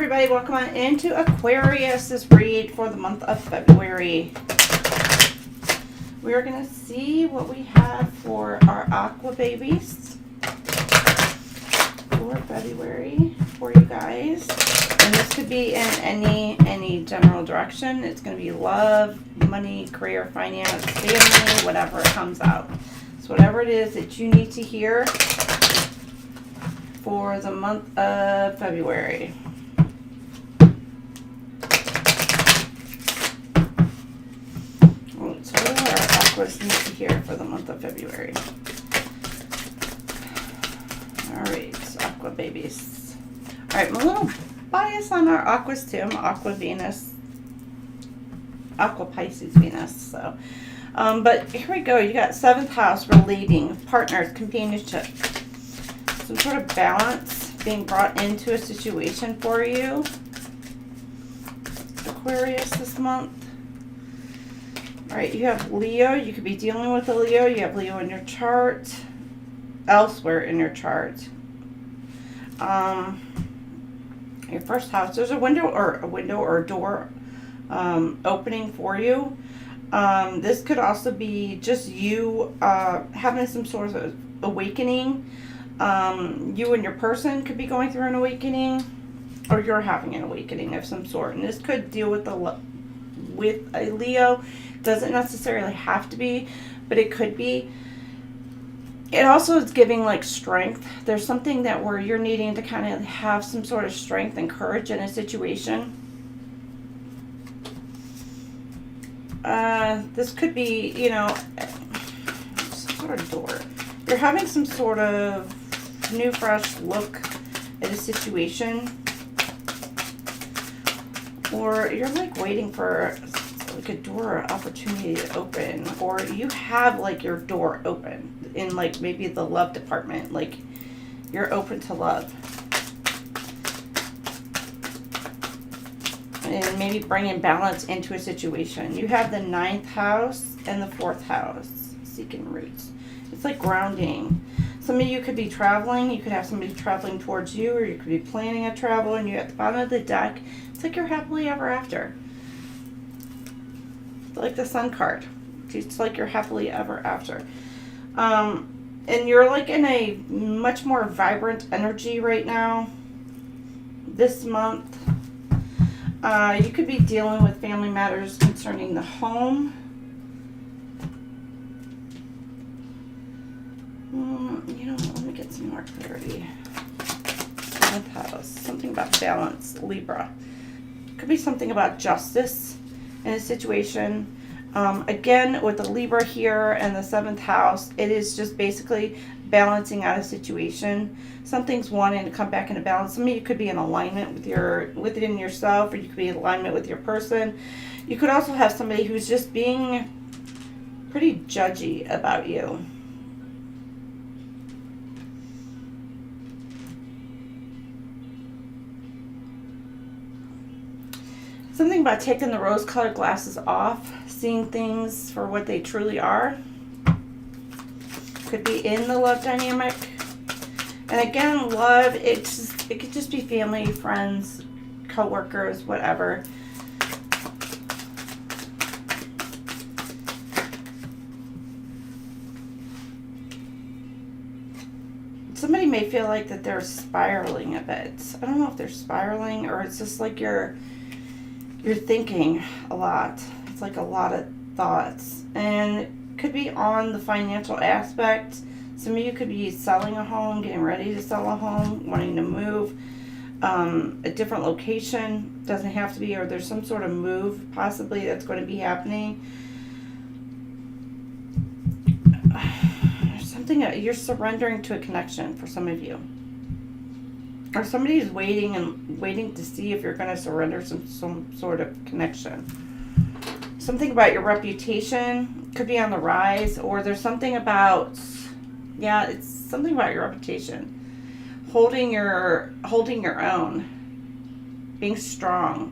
everybody, welcome on into Aquarius' read for the month of February. We are going to see what we have for our Aqua babies for February for you guys. And this could be in any general direction. It's going to be love, money, career, finance, family, whatever comes out. So whatever it is that you need to hear for the month of February. So what do our Aquas need to hear for the month of February? Alright, Aqua babies. Alright, I'm a little biased on our Aquas too. I'm Aqua Venus. Aqua Pisces Venus. So but here we go. You got 7th house, relating, partners, companionship. Some sort of balance being brought into a situation for you, Aquarius, this month. All right, you have Leo. You could be dealing with a Leo. You have Leo in your chart, elsewhere in your chart. Your first house. There's a window or a door opening for you. This could also be just you having some sort of awakening. You and your person could be going through an awakening, or you're having an awakening of some sort. And this could deal with a Leo. Doesn't necessarily have to be, but it could be. It also is giving like strength. There's something that where you're needing to kind of have some sort of strength and courage in a situation. This could be, you know, some sort of door. You're having some sort of new, fresh look at a situation. Or you're like waiting for like a door or opportunity to open. Or you have like your door open in like maybe the love department. Like you're open to love. And maybe bringing balance into a situation. You have the 9th house and the 4th house, seeking roots. It's like grounding. Some of you could be traveling. You could have somebody traveling towards you, or you could be planning a travel, and you're at the bottom of the deck. It's like you're happily ever after. It's like the Sun card. It's like you're happily ever after. And you're like in a much more vibrant energy right now. This month. You could be dealing with family matters concerning the home. You know, let me get some more clarity. 7th house. Something about balance. Libra. Could be something about justice in a situation. Again, with the Libra here and the 7th house, it is just basically balancing out a situation. Something's wanting to come back into balance. Some of you could be in alignment within yourself, or you could be in alignment with your person. You could also have somebody who's just being pretty judgy about you. Something about taking the rose-colored glasses off, seeing things for what they truly are. Could be in the love dynamic. And again, love, it could just be family, friends, co-workers, whatever. Somebody may feel like that they're spiraling a bit. I don't know if they're spiraling, or it's just like you're thinking a lot. It's like a lot of thoughts. And it could be on the financial aspect. Some of you could be selling a home, getting ready to sell a home, wanting to move a different location. Doesn't have to be, or there's some sort of move possibly that's going to be happening. There's something that you're surrendering to a connection for some of you. Or somebody is waiting to see if you're going to surrender some sort of connection. Something about your reputation could be on the rise, or there's something about, yeah, it's something about your reputation. Holding your own. Being strong.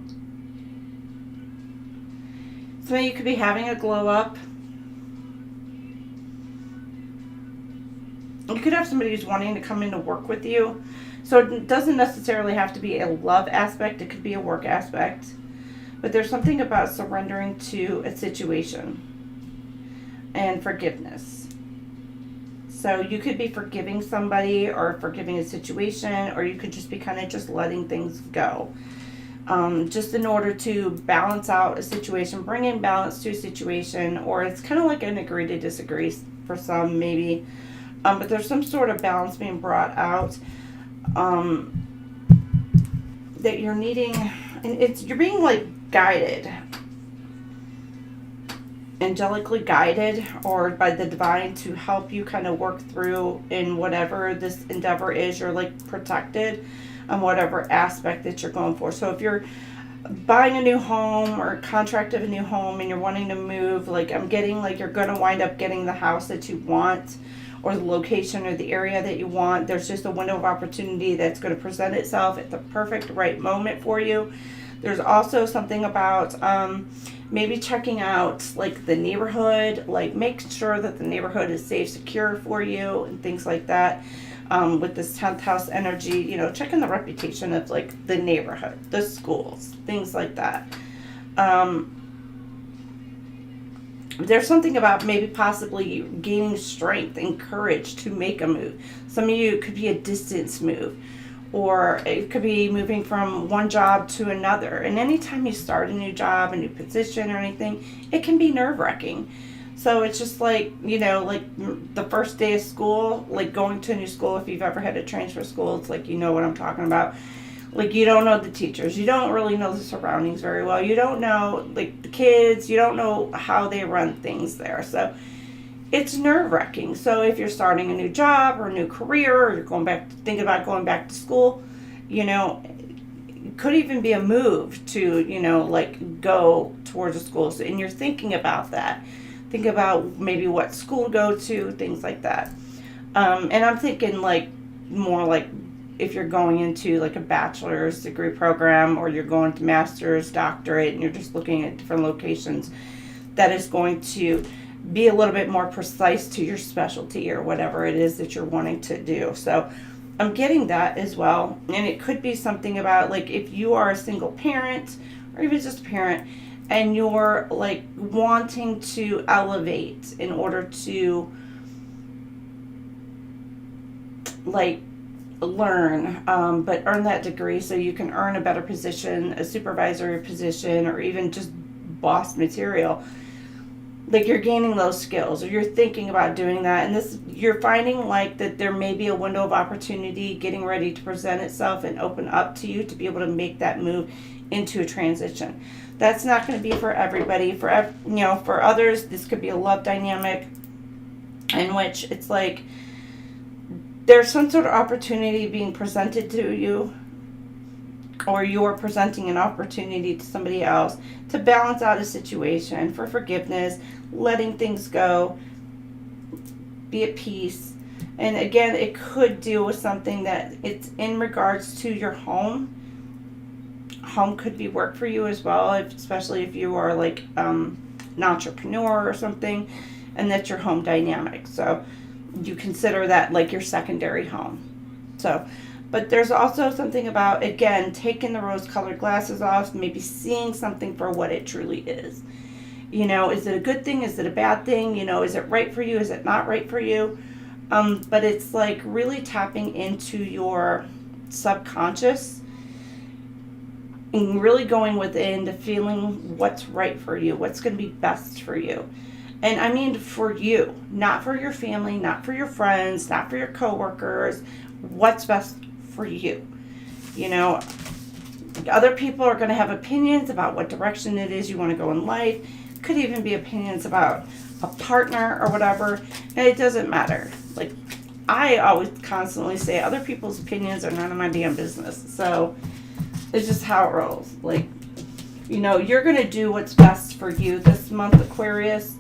Some of you could be having a glow up. You could have somebody who's wanting to come in to work with you. So it doesn't necessarily have to be a love aspect. It could be a work aspect. But there's something about surrendering to a situation and forgiveness. So you could be forgiving somebody or forgiving a situation, or you could just be kind of just letting things go. Just in order to balance out a situation, bring in balance to a situation, or it's kind of like an agree to disagree for some maybe. But there's some sort of balance being brought out that you're needing, and you're being like guided, angelically guided, or by the divine to help you kind of work through in whatever this endeavor is. You're like protected on whatever aspect that you're going for. So if you're buying a new home or contracted a new home and you're wanting to move, like I'm getting like you're going to wind up getting the house that you want, or the location or the area that you want. There's just a window of opportunity that's going to present itself at the perfect right moment for you. There's also something about maybe checking out like the neighborhood, like make sure that the neighborhood is safe, secure for you, and things like that. With this 10th house energy, you know, checking the reputation of like the neighborhood, the schools, things like that. There's something about maybe possibly gaining strength and courage to make a move. Some of you, it could be a distance move, or it could be moving from one job to another. And anytime you start a new job, a new position or anything, it can be nerve-wracking. So it's just like, you know, like the first day of school, like going to a new school, if you've ever had to transfer school, it's like, you know what I'm talking about. Like, you don't know the teachers. You don't really know the surroundings very well. You don't know, like, the kids. You don't know how they run things there. So it's nerve-wracking. So if you're starting a new job or a new career, or you're thinking about going back to school, you know, it could even be a move to, you know, like go towards a school. So, and you're thinking about that. Think about maybe what school to go to, things like that. And I'm thinking like more like if you're going into like a bachelor's degree program, or you're going to master's, doctorate, and you're just looking at different locations, that is going to be a little bit more precise to your specialty or whatever it is that you're wanting to do. So I'm getting that as well. And it could be something about like if you are a single parent or even just a parent, and you're like wanting to elevate in order to like learn, but earn that degree so you can earn a better position, a supervisory position, or even just boss material. Like you're gaining those skills, or you're thinking about doing that, and this you're finding like that there may be a window of opportunity getting ready to present itself and open up to you to be able to make that move into a transition. That's not going to be for everybody. For you know, for others, this could be a love dynamic in which it's like there's some sort of opportunity being presented to you, or you're presenting an opportunity to somebody else to balance out a situation, for forgiveness, letting things go, be at peace. And again, it could deal with something that it's in regards to your home. Home could be work for you as well, especially if you are like an entrepreneur or something, and that's your home dynamic. So you consider that like your secondary home. So, but there's also something about, again, taking the rose-colored glasses off, maybe seeing something for what it truly is. You know, is it a good thing? Is it a bad thing? You know, is it right for you? Is it not right for you? But it's like really tapping into your subconscious and really going within to feeling what's right for you, what's going to be best for you. And I mean for you, not for your family, not for your friends, not for your coworkers. What's best for you? You know, other people are going to have opinions about what direction it is you want to go in life. Could even be opinions about a partner or whatever. And it doesn't matter. Like, I always constantly say other people's opinions are none of my damn business. So it's just how it rolls. Like, you know, you're going to do what's best for you this month, Aquarius.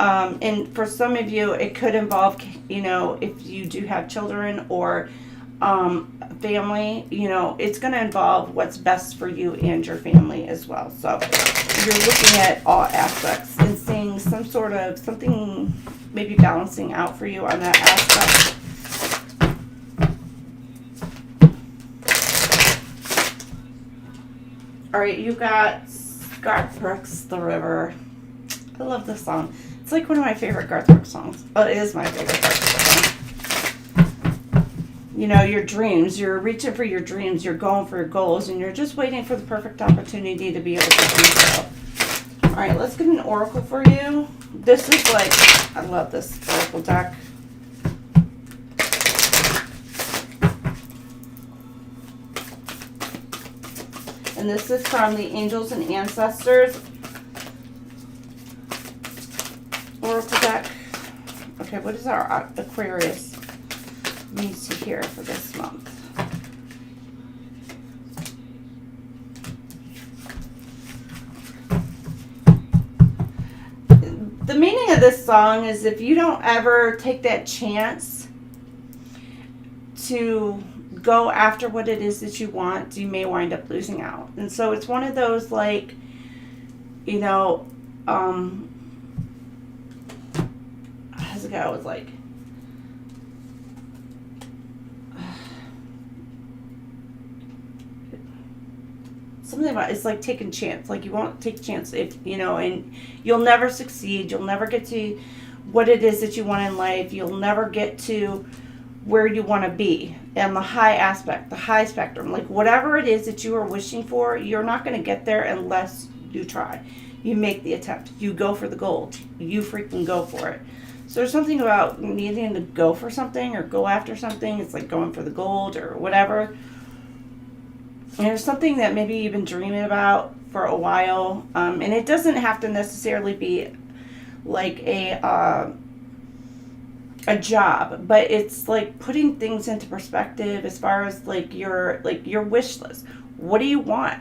And for some of you, it could involve, you know, if you do have children or family, you know, it's going to involve what's best for you and your family as well. So you're looking at all aspects and seeing some sort of something maybe balancing out for you on that aspect. All right, you got Garth Brooks, The River. I love this song. It's like one of my favorite Garth Brooks songs. Oh, it is my favorite Garth Brooks song. You know, your dreams. You're reaching for your dreams. You're going for your goals. And you're just waiting for the perfect opportunity to be able to do so. All right, let's get an oracle for you. This is like, I love this oracle deck. And this is from the Angels and Ancestors oracle deck. Okay, what is our Aquarius needs to hear for this month? The meaning of this song is if you don't ever take that chance to go after what it is that you want, you may wind up losing out. And so it's one of those, like, you know, how's it go? It's like, something about it's like taking chance. Like, you won't take a chance if, you know, and you'll never succeed. You'll never get to what it is that you want in life. You'll never get to where you want to be and the high aspect, the high spectrum, like whatever it is that you are wishing for, you're not going to get there unless you try. You make the attempt. You go for the gold. You freaking go for it. So there's something about needing to go for something or go after something. It's like going for the gold or whatever. And there's something that maybe you've been dreaming about for a while. And it doesn't have to necessarily be like a job, but it's like putting things into perspective as far as like your wish list. What do you want?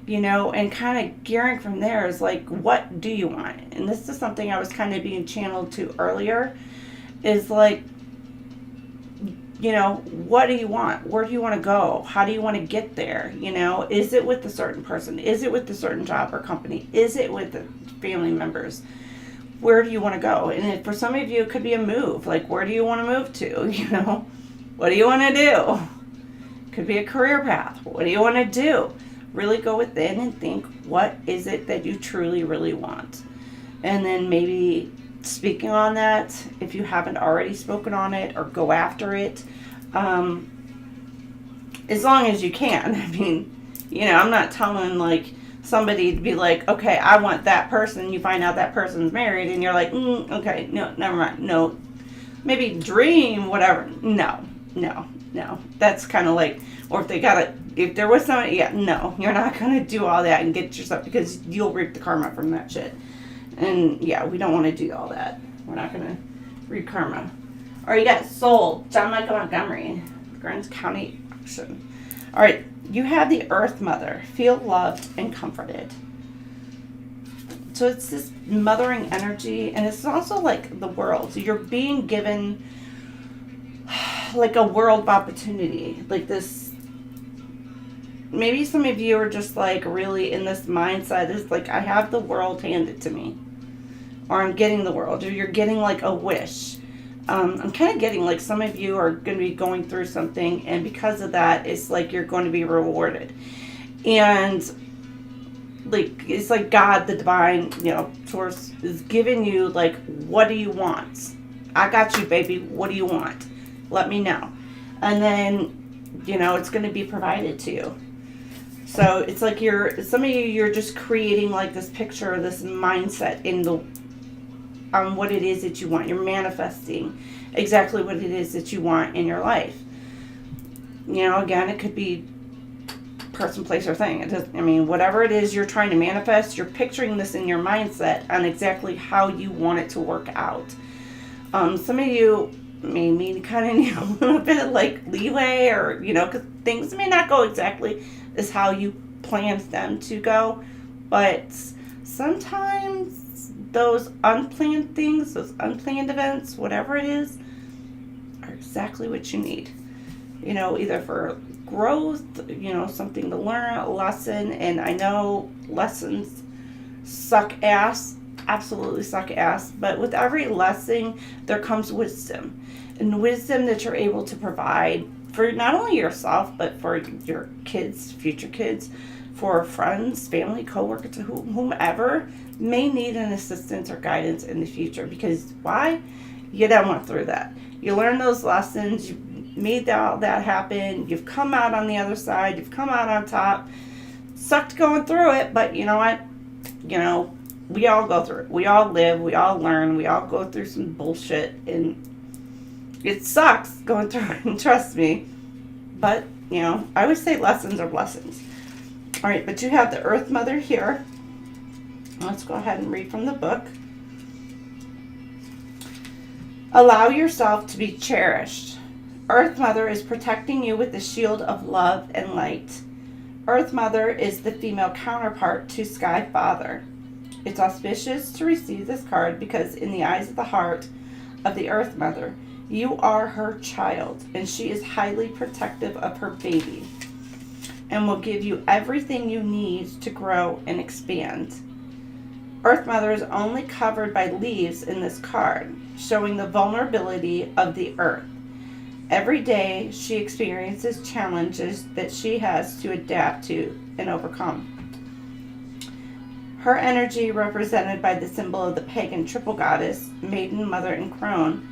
You know, and kind of gearing from there is like, what do you want? And this is something I was kind of being channeled to earlier, is like, you know, what do you want? Where do you want to go? How do you want to get there? You know, is it with a certain person? Is it with a certain job or company? Is it with the family members? Where do you want to go? And for some of you, it could be a move. Like, where do you want to move to? You know, what do you want to do? Could be a career path. What do you want to do? Really go within and think, what is it that you truly, really want? And then maybe speaking on that, if you haven't already spoken on it, or go after it, as long as you can. I mean, you know, I'm not telling like somebody to be like, okay, I want that person. You find out that person's married and you're like, okay, no, never mind. No, maybe dream, whatever. No. That's kind of like, or if there was somebody, yeah, no, you're not going to do all that and get yourself, because you'll reap the karma from that shit. And yeah, we don't want to do all that. We're not going to reap karma. All right, you got Soul, John Michael Montgomery, Grimes County Auction. All right, you have the Earth Mother. Feel loved and comforted. So it's this mothering energy, and it's also like the world. So you're being given like a world of opportunity. Like this, maybe some of you are just like really in this mindset. It's like, I have the world handed to me. Or I'm getting the world. Or you're getting like a wish. I'm kind of getting like some of you are going to be going through something, and because of that, it's like you're going to be rewarded. And like, it's like God, the divine, you know, source is giving you like, what do you want? I got you, baby. What do you want? Let me know. And then, you know, it's going to be provided to you. So it's like some of you, you're just creating like this picture, this mindset on what it is that you want. You're manifesting exactly what it is that you want in your life. You know, again, it could be person, place, or thing. Whatever it is you're trying to manifest, you're picturing this in your mindset on exactly how you want it to work out. Some of you may need kind of need a little bit of like leeway, or, you know, because things may not go exactly as how you planned them to go, but sometimes those unplanned things, those unplanned events, whatever it is, are exactly what you need. You know, either for growth, you know, something to learn, a lesson. And I know lessons suck ass, absolutely suck ass, but with every lesson there comes wisdom, and wisdom that you're able to provide for not only yourself, but for your kids, future kids, for friends, family, coworkers, whomever may need an assistance or guidance in the future. Because why? You done went through that. You learned those lessons. You made all that happen. You've come out on the other side. You've come out on top. Sucked going through it, but you know what? You know, we all go through it. We all live. We all learn. We all go through some bullshit, and it sucks going through it, and trust me. But, you know, I always say lessons are blessings. All right, but you have the Earth Mother here. Let's go ahead and read from the book. Allow yourself to be cherished. Earth Mother is protecting you with the shield of love and light. Earth Mother is the female counterpart to Sky Father. It's auspicious to receive this card because in the eyes of the heart of the Earth Mother, you are her child, and she is highly protective of her baby and will give you everything you need to grow and expand. Earth Mother is only covered by leaves in this card, showing the vulnerability of the earth. Every day she experiences challenges that she has to adapt to and overcome. Her energy, represented by the symbol of the pagan triple goddess, Maiden, Mother, and Crone,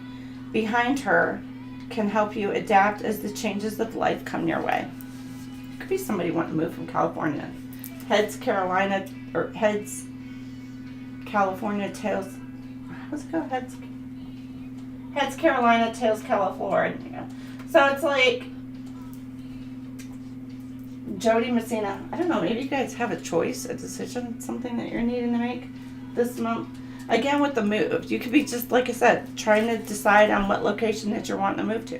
behind her can help you adapt as the changes of life come your way. Could be somebody wanting to move from California. Heads Carolina, or heads California, tails, how's it go? Heads Carolina, tails California. So it's like Jody Messina. I don't know, maybe you guys have a choice, a decision, something that you're needing to make this month. Again, with the move, you could be just, like I said, trying to decide on what location that you're wanting to move to.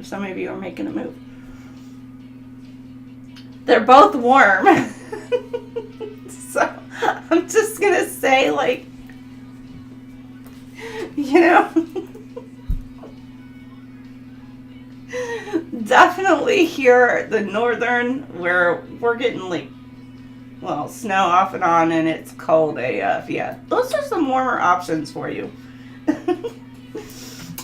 Or some of you are making a move. They're both warm. So, I'm just going to say, like, you know, definitely here, the northern, where we're getting, like, well, snow off and on, and it's cold AF. Yeah, those are some warmer options for you. All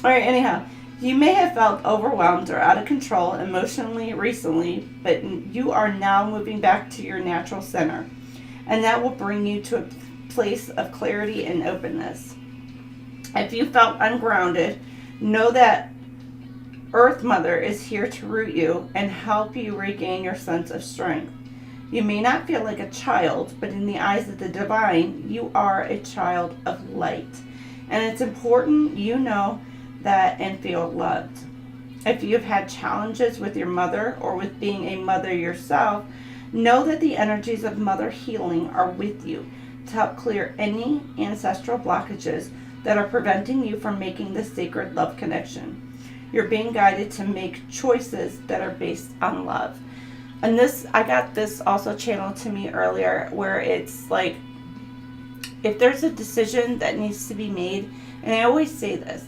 right, anyhow, you may have felt overwhelmed or out of control emotionally recently, but you are now moving back to your natural center, and that will bring you to a place of clarity and openness. If you felt ungrounded, know that Earth Mother is here to root you and help you regain your sense of strength. You may not feel like a child, but in the eyes of the divine, you are a child of light. And it's important you know that and feel loved. If you've had challenges with your mother or with being a mother yourself, know that the energies of mother healing are with you to help clear any ancestral blockages that are preventing you from making the sacred love connection. You're being guided to make choices that are based on love. And this, I got this also channeled to me earlier, where it's like, if there's a decision that needs to be made, and I always say this,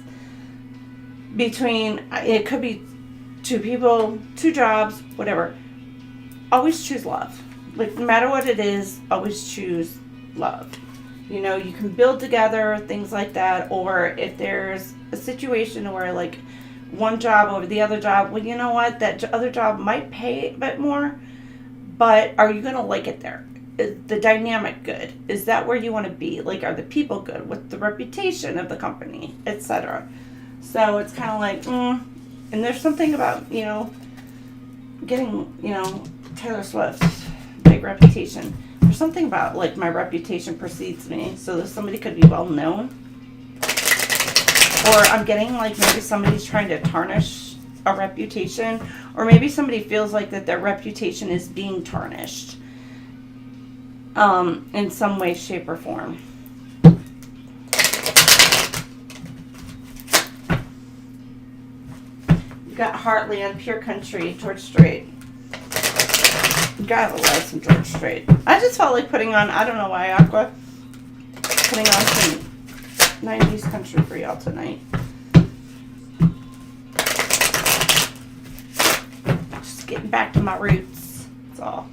between, it could be two people, two jobs, whatever, always choose love. Like, no matter what it is, always choose love. You know, you can build together, things like that, or if there's a situation where, like, one job over the other job, well, you know what, that other job might pay a bit more, but are you going to like it there? Is the dynamic good? Is that where you want to be? Like, are the people good? What's the reputation of the company, etc.? So it's kind of like, and there's something about, you know, getting, you know, Taylor Swift's big reputation. There's something about, like, my reputation precedes me, so that somebody could be well known. Or I'm getting, like, maybe somebody's trying to tarnish a reputation, or maybe somebody feels like that their reputation is being tarnished in some way, shape, or form. You got Heartland, Pure Country, George Strait. You gotta love some George Strait. I just felt like putting on, I don't know why, Aqua, putting on some 90s country for y'all tonight. Just getting back to my roots. That's all.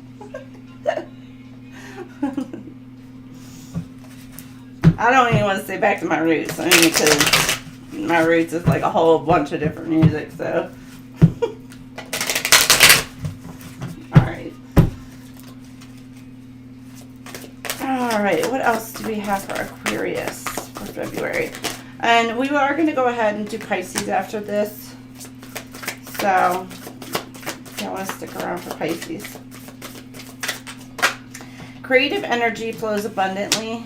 I don't even want to say back to my roots. I mean, because my roots is like a whole bunch of different music, so. Alright. right, what else do we have for Aquarius for February? And we are going to go ahead and do Pisces after this. So, I want to stick around for Pisces. Creative energy flows abundantly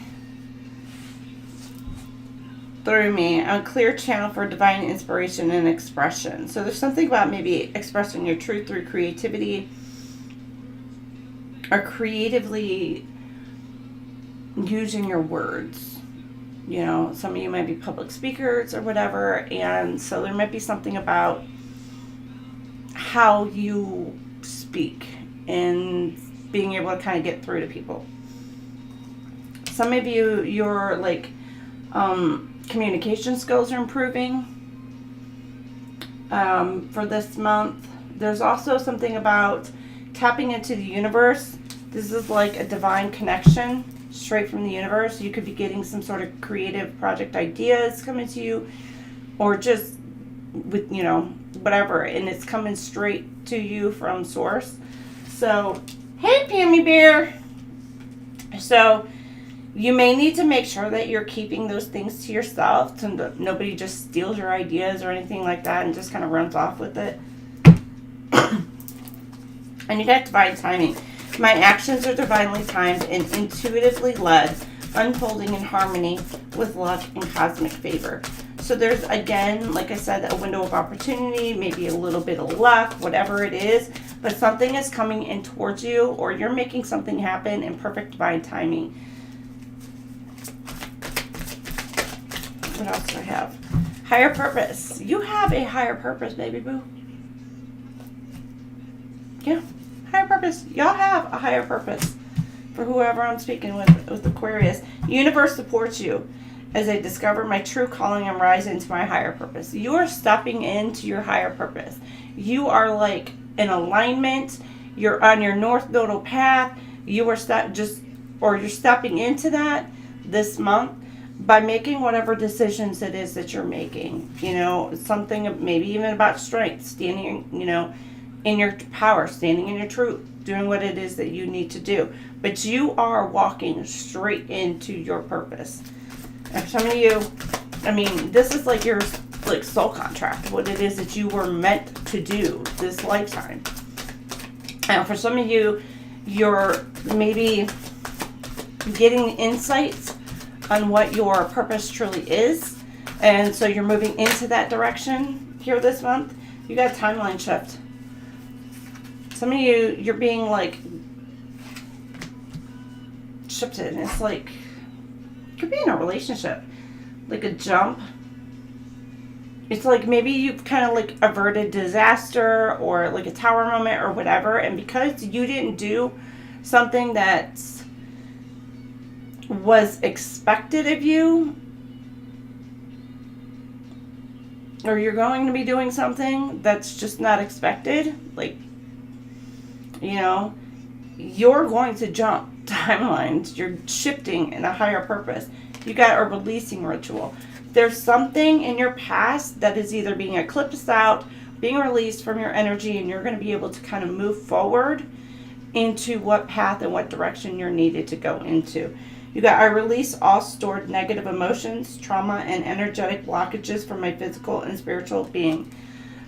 through me, a clear channel for divine inspiration and expression. So there's something about maybe expressing your truth through creativity or creatively using your words. You know, some of you might be public speakers or whatever, and so there might be something about how you speak and being able to kind of get through to people. Some of you, your like communication skills are improving for this month. There's also something about tapping into the universe. This is like a divine connection straight from the universe. You could be getting some sort of creative project ideas coming to you, or just with, you know, whatever, and it's coming straight to you from source. So, hey, Pammy Bear. So, you may need to make sure that you're keeping those things to yourself, so nobody just steals your ideas or anything like that and just kind of runs off with it. And you got divine timing. My actions are divinely timed and intuitively led, unfolding in harmony with luck and cosmic favor. So there's, again, like I said, a window of opportunity, maybe a little bit of luck, whatever it is, but something is coming in towards you, or you're making something happen in perfect divine timing. What else do I have? Higher purpose. You have a higher purpose, baby boo. Yeah, higher purpose. Y'all have a higher purpose. For whoever I'm speaking with Aquarius. Universe supports you as I discover my true calling and rise into my higher purpose. You are stepping into your higher purpose. You are like in alignment. You're on your north nodal path. You are you're stepping into that this month by making whatever decisions it is that you're making. You know, something maybe even about strength, standing, you know, in your power, standing in your truth, doing what it is that you need to do. But you are walking straight into your purpose. And for some of you, I mean, this is like your like soul contract, what it is that you were meant to do this lifetime. And for some of you, you're maybe getting insights on what your purpose truly is. And so you're moving into that direction here this month. You got a timeline shift. Some of you, you're being like shifted. It's like, you could be in a relationship, like a jump. It's like maybe you've kind of like averted disaster or like a tower moment or whatever. And because you didn't do something that was expected of you, or you're going to be doing something that's just not expected, like, you know, you're going to jump timelines. You're shifting in a higher purpose. You got a releasing ritual. There's something in your past that is either being eclipsed out, being released from your energy, and you're going to be able to kind of move forward into what path and what direction you're needed to go into. You got, I release all stored negative emotions, trauma, and energetic blockages from my physical and spiritual being.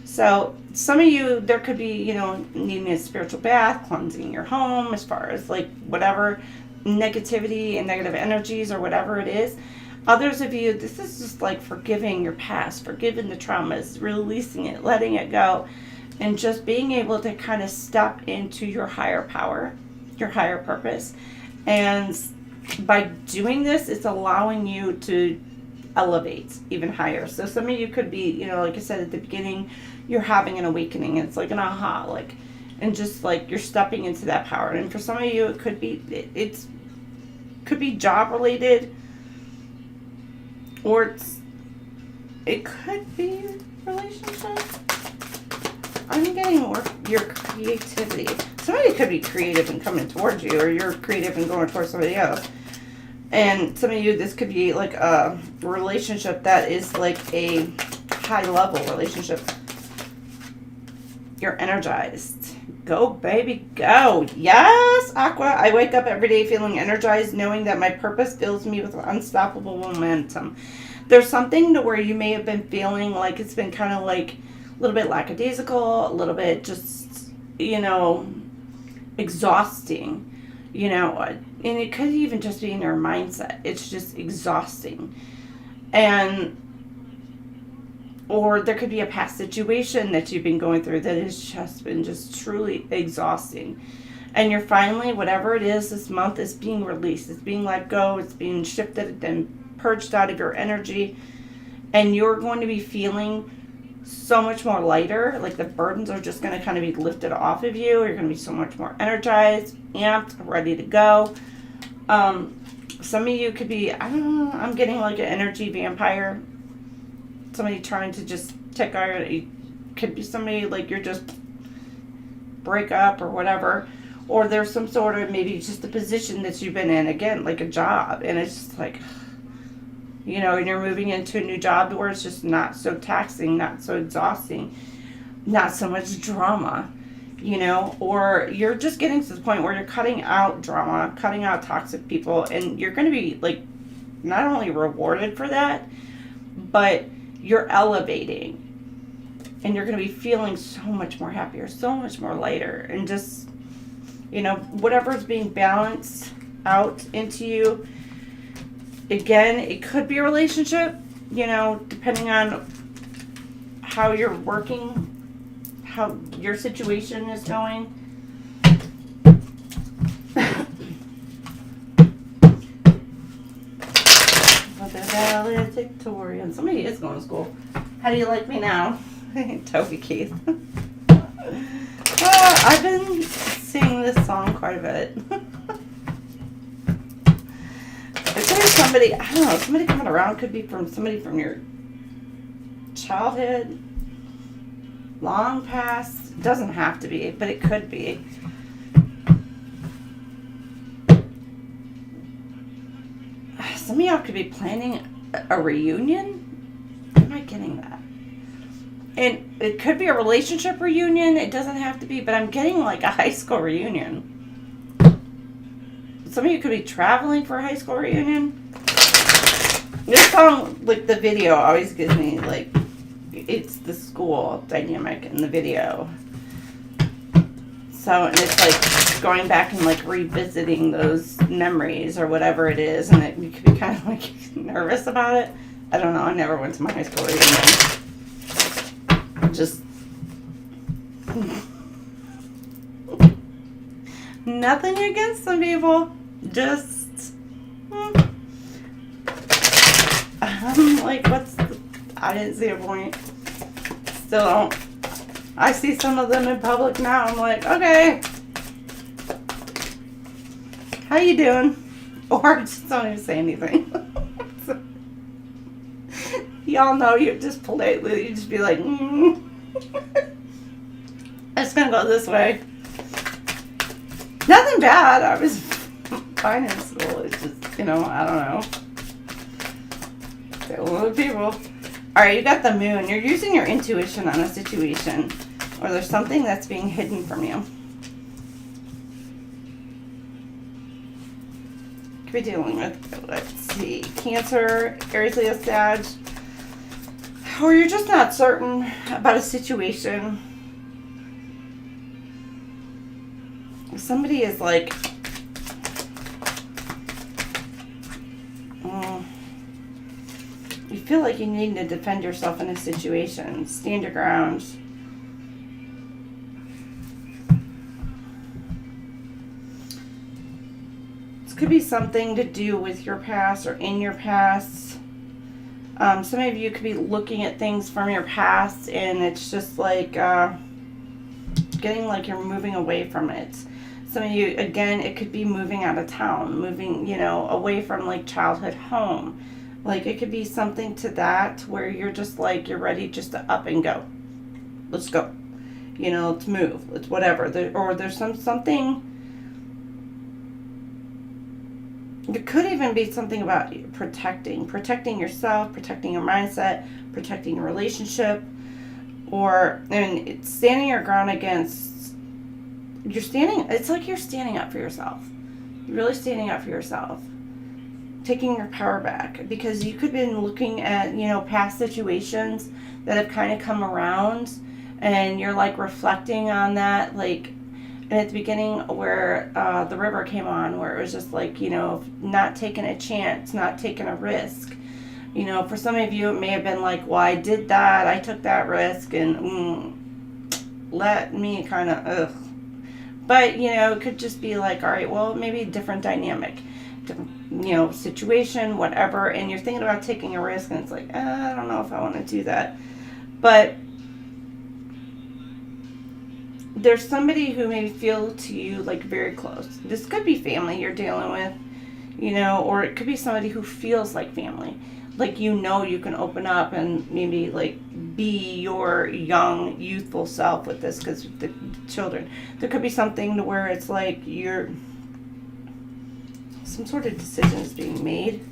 So some of you, there could be, you know, needing a spiritual bath, cleansing your home as far as like whatever negativity and negative energies or whatever it is. Others of you, this is just like forgiving your past, forgiving the traumas, releasing it, letting it go, and just being able to kind of step into your higher power, your higher purpose. And by doing this, it's allowing you to elevate even higher. So some of you could be, you know, like I said at the beginning, you're having an awakening. It's like an aha, like, and just like you're stepping into that power. And for some of you, it could be, it could be job related, or it could be relationship. I'm getting more your creativity. Somebody could be creative and coming towards you, or you're creative and going towards somebody else. And some of you, this could be like a relationship that is like a high level relationship. You're energized. Go, baby, go. Yes, Aqua. I wake up every day feeling energized, knowing that my purpose fills me with unstoppable momentum. There's something to where you may have been feeling like it's been kind of like a little bit lackadaisical, a little bit just, exhausting, and it could even just be in your mindset. It's just exhausting. Or there could be a past situation that you've been going through that has just been just truly exhausting. And you're finally, whatever it is this month, is being released. It's being let go. It's being shifted and purged out of your energy. And you're going to be feeling so much more lighter. Like the burdens are just going to kind of be lifted off of you. You're going to be so much more energized, amped, ready to go. Some of you could be, I don't know, I'm getting like an energy vampire. Somebody trying to just take out. It could be somebody like you're just break up or whatever, or there's some sort of maybe just a position that you've been in, again, like a job, and it's just like, and you're moving into a new job where it's just not so taxing, not so exhausting, not so much drama, or you're just getting to the point where you're cutting out drama, cutting out toxic people, and you're going to be like not only rewarded for that, but you're elevating, and you're going to be feeling so much more happier, so much more lighter, and just, whatever's being balanced out into you. Again, it could be a relationship, depending on how you're working, how your situation is going. Valedictorian. Somebody is going to school. How do you like me now? Toby Keith. I've been singing this song quite a bit. If there's somebody, I don't know, somebody coming around, could be from somebody from your childhood, long past. It doesn't have to be, but it could be. Some of y'all could be planning a reunion. Am I getting that? And it could be a relationship reunion. It doesn't have to be, but I'm getting like a high school reunion. Some of you could be traveling for a high school reunion. This song, like the video, always gives me like, it's the school dynamic in the video. So, and it's like going back and like revisiting those memories or whatever it is, and you could be kind of like nervous about it. I don't know. I never went to my high school reunion. Just nothing against some people. Just I'm like, I didn't see a point. Still don't. I see some of them in public now. I'm like, okay, how you doing? Or just don't even say anything. Y'all know, you just politely, you just be like, I'm just gonna go this way. Nothing bad. I was fine in school. It's just, I don't know. Dealing with people. Alright, you got the moon. You're using your intuition on a situation, or there's something that's being hidden from you. Could be dealing with, let's see, Cancer, Aries, Leo, Sag. Or you're just not certain about a situation. Somebody is like, you feel like you need to defend yourself in a situation. Stand your ground. This could be something to do with your past or in your past. Some of you could be looking at things from your past, and it's just like getting like you're moving away from it. Some of you, again, it could be moving out of town, moving, away from like childhood home. Like it could be something to that where you're just like, you're ready just to up and go. Let's go. Let's move. Let's whatever. Or there's something. It could even be something about protecting yourself, protecting your mindset, protecting your relationship, and it's standing your ground against it's like you're standing up for yourself. You're really standing up for yourself. Taking your power back, because you could have been looking at, you know, past situations that have kind of come around, and you're like reflecting on that, like, and at the beginning where the river came on, where it was just like, you know, not taking a chance, not taking a risk. You know, for some of you, it may have been like, well, I did that, I took that risk, and let me kind of, ugh. But, you know, it could just be like, all right, well, maybe a different dynamic, different, you know, situation, whatever, and you're thinking about taking a risk, and it's like, I don't know if I want to do that. But there's somebody who may feel to you like very close. This could be family you're dealing with, you know, or it could be somebody who feels like family. Like, you know, you can open up and maybe like be your young, youthful self with this, because the children. There could be something to where it's like you're, some sort of decision is being made.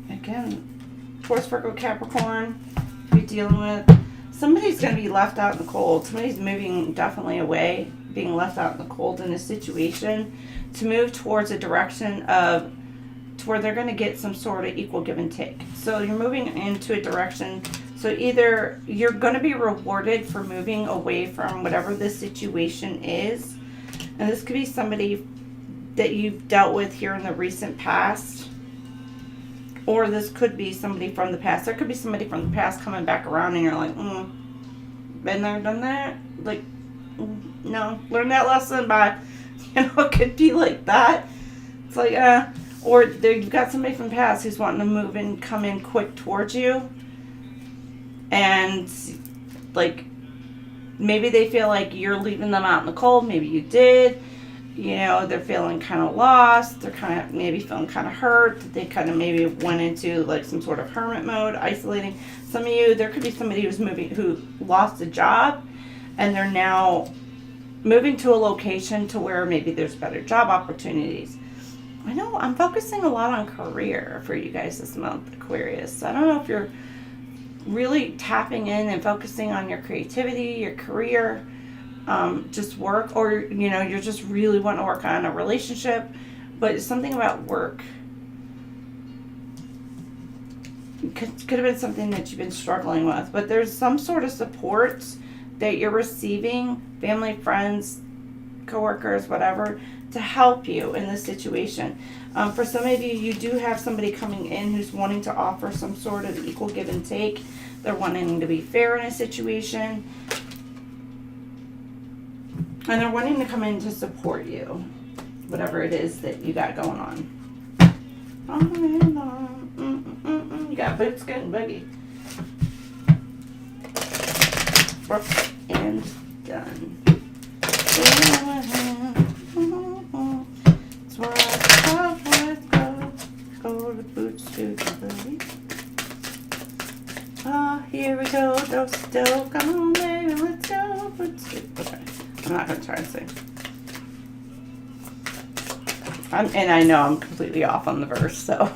Again, Taurus, Virgo, Capricorn, you're dealing with. Somebody's going to be left out in the cold. Somebody's moving definitely away, being left out in the cold in a situation, to move towards a direction of, to where they're going to get some sort of equal give and take. So you're moving into a direction. So either you're going to be rewarded for moving away from whatever this situation is. And this could be somebody that you've dealt with here in the recent past. Or this could be somebody from the past. There could be somebody from the past coming back around, and you're like, been there, done that? Like, no, learn that lesson by, you know, it could be like that. It's like, or you've got somebody from the past who's wanting to move and come in quick towards you. And, like, maybe they feel like you're leaving them out in the cold. Maybe you did. You know, they're feeling kind of lost. They're kind of maybe feeling kind of hurt. They kind of maybe went into like some sort of hermit mode, isolating. Some of you, there could be somebody who's moving, who lost a job, and they're now moving to a location to where maybe there's better job opportunities. I know I'm focusing a lot on career for you guys this month, Aquarius. I don't know if you're really tapping in and focusing on your creativity, your career, just work, or, you know, you're just really wanting to work on a relationship, but it's something about work. Could have been something that you've been struggling with, but there's some sort of support that you're receiving, family, friends, coworkers, whatever, to help you in this situation. For some of you, you do have somebody coming in who's wanting to offer some sort of equal give and take. They're wanting to be fair in a situation. And they're wanting to come in to support you, whatever it is that you got going on. You got boots getting boogie. And done. That's where I go to boots to the boogie. Ah, here we go, do-sto, come on baby, let's go, boots to, okay. I'm not going to try and sing. And I know I'm completely off on the verse, so.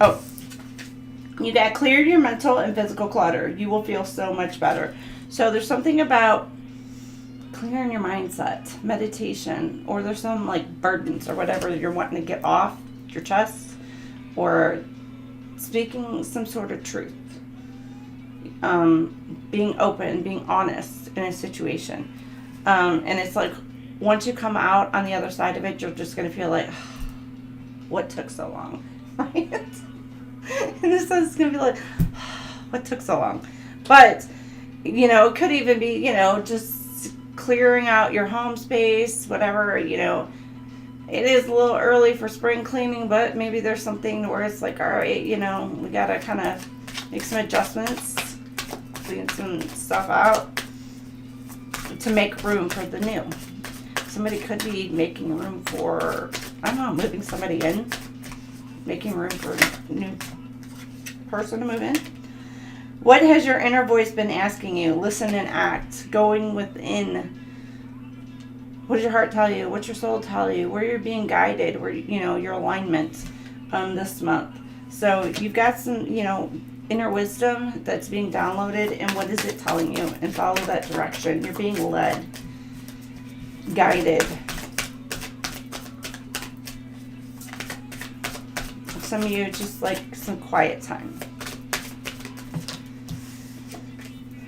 Oh. You got to clear your mental and physical clutter. You will feel so much better. So there's something about clearing your mindset, meditation, or there's some like burdens or whatever you're wanting to get off your chest, or speaking some sort of truth. Being open, being honest in a situation. And it's like, once you come out on the other side of it, you're just going to feel like, oh, what took so long? Right? And this is going to be like, oh, what took so long? But, you know, it could even be, you know, just clearing out your home space, whatever, you know. It is a little early for spring cleaning, but maybe there's something where it's like, all right, you know, we got to kind of make some adjustments, clean some stuff out to make room for the new. Somebody could be making room for, I don't know, moving somebody in, making room for a new person to move in. What has your inner voice been asking you? Listen and act. Going within. What does your heart tell you? What's your soul tell you? Where you're being guided, where, you know, your alignment this month. So you've got some, you know, inner wisdom that's being downloaded, and what is it telling you, and follow that direction. You're being led, guided. Some of you just like some quiet time.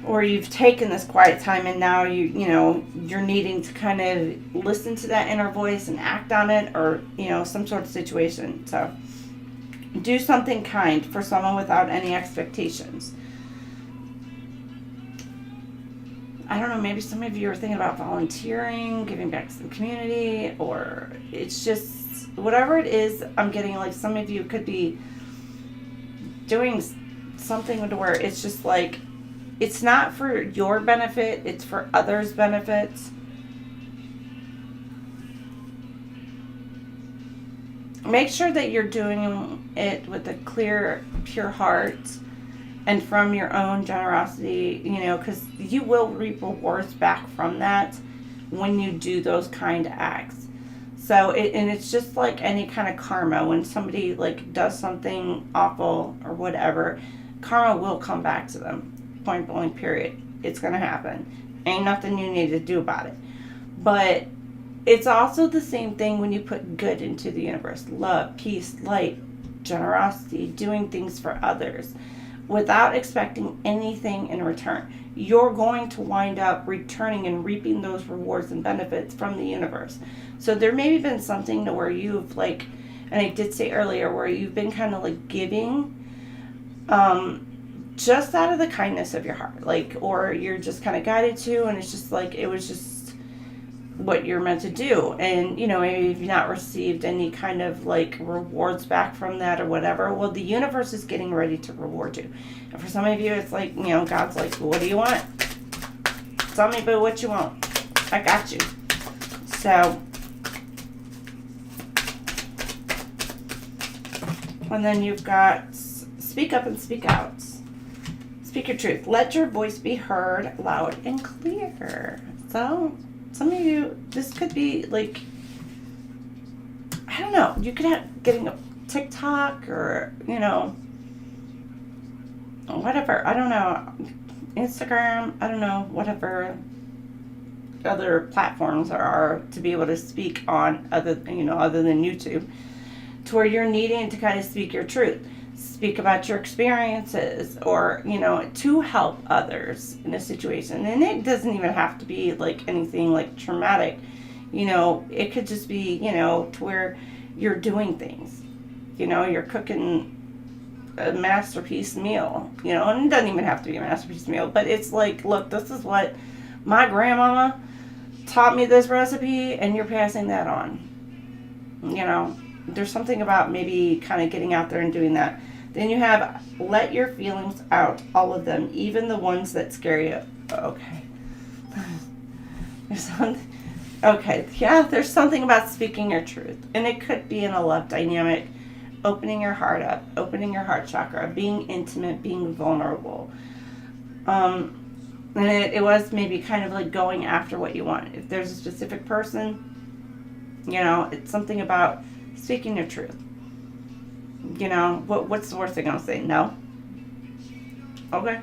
Or you've taken this quiet time and now you're needing to kind of listen to that inner voice and act on it, or, some sort of situation. So do something kind for someone without any expectations. I don't know, maybe some of you are thinking about volunteering, giving back to the community, or it's just whatever it is. I'm getting like some of you could be doing something to where it's just like, it's not for your benefit, it's for others' benefits. Make sure that you're doing it with a clear, pure heart and from your own generosity, because you will reap rewards back from that when you do those kind of acts. So, it's just like any kind of karma. When somebody like does something awful or whatever, karma will come back to them. Point blank, period. It's going to happen. Ain't nothing you need to do about it. But it's also the same thing when you put good into the universe. Love, peace, light, generosity, doing things for others without expecting anything in return. You're going to wind up returning and reaping those rewards and benefits from the universe. So there may have been something to where you've like, and I did say earlier, where you've been kind of like giving, just out of the kindness of your heart, like, or you're just kind of guided to, and it's just like, it was just what you're meant to do. And, maybe you've not received any kind of like rewards back from that or whatever. Well, the universe is getting ready to reward you. And for some of you, it's like, God's like, what do you want? Tell me about what you want. I got you. So, and then you've got speak up and speak out. Speak your truth. Let your voice be heard loud and clear. So, some of you, this could be like, I don't know, you could have getting a TikTok or, whatever. I don't know. Instagram, I don't know, whatever other platforms there are to be able to speak on other than YouTube, to where you're needing to kind of speak your truth. Speak about your experiences, or, to help others in a situation. And it doesn't even have to be like anything like traumatic. It could just be, to where you're doing things. You're cooking a masterpiece meal, and it doesn't even have to be a masterpiece meal, but it's like, look, this is what my grandmama taught me, this recipe, and you're passing that on. There's something about maybe kind of getting out there and doing that. Then you have let your feelings out, all of them, even the ones that scare you. Okay. There's something about speaking your truth. And it could be in a love dynamic, opening your heart up, opening your heart chakra, being intimate, being vulnerable. And it was maybe kind of like going after what you want. If there's a specific person, it's something about speaking your truth. What's the worst thing I'll say? No? Okay.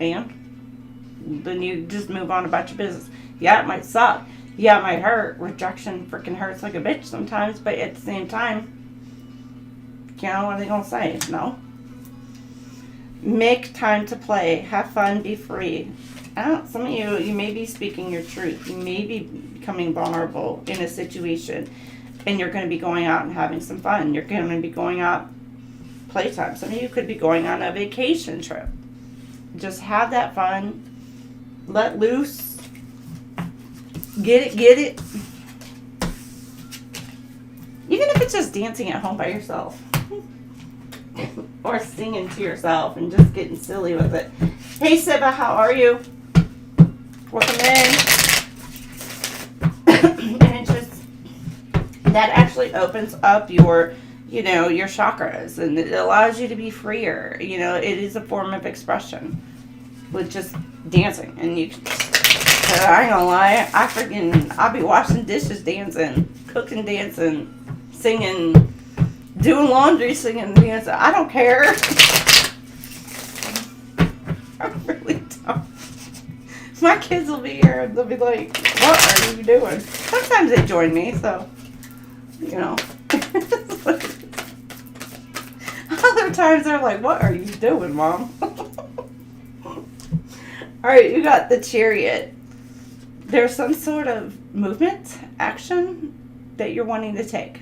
And? Then you just move on about your business. Yeah, it might suck. Yeah, it might hurt. Rejection freaking hurts like a bitch sometimes, but at the same time, what are they going to say? No? Make time to play. Have fun. Be free. Some of you may be speaking your truth. You may be becoming vulnerable in a situation. And you're going to be going out and having some fun. You're going to be going out playtime. Some of you could be going on a vacation trip. Just have that fun. Let loose. Get it. Even if it's just dancing at home by yourself. Or singing to yourself and just getting silly with it. Hey, Siba, how are you? Welcome in. And it just, that actually opens up your chakras, and it allows you to be freer. It is a form of expression with just dancing. And I ain't gonna lie, I'll be washing dishes dancing, cooking dancing, singing, doing laundry singing, dancing. I don't care. I really don't. My kids will be here and they'll be like, what are you doing? Sometimes they join me, so, you know. Other times they're like, what are you doing, Mom? Alright, you got the Chariot. There's some sort of movement, action that you're wanting to take.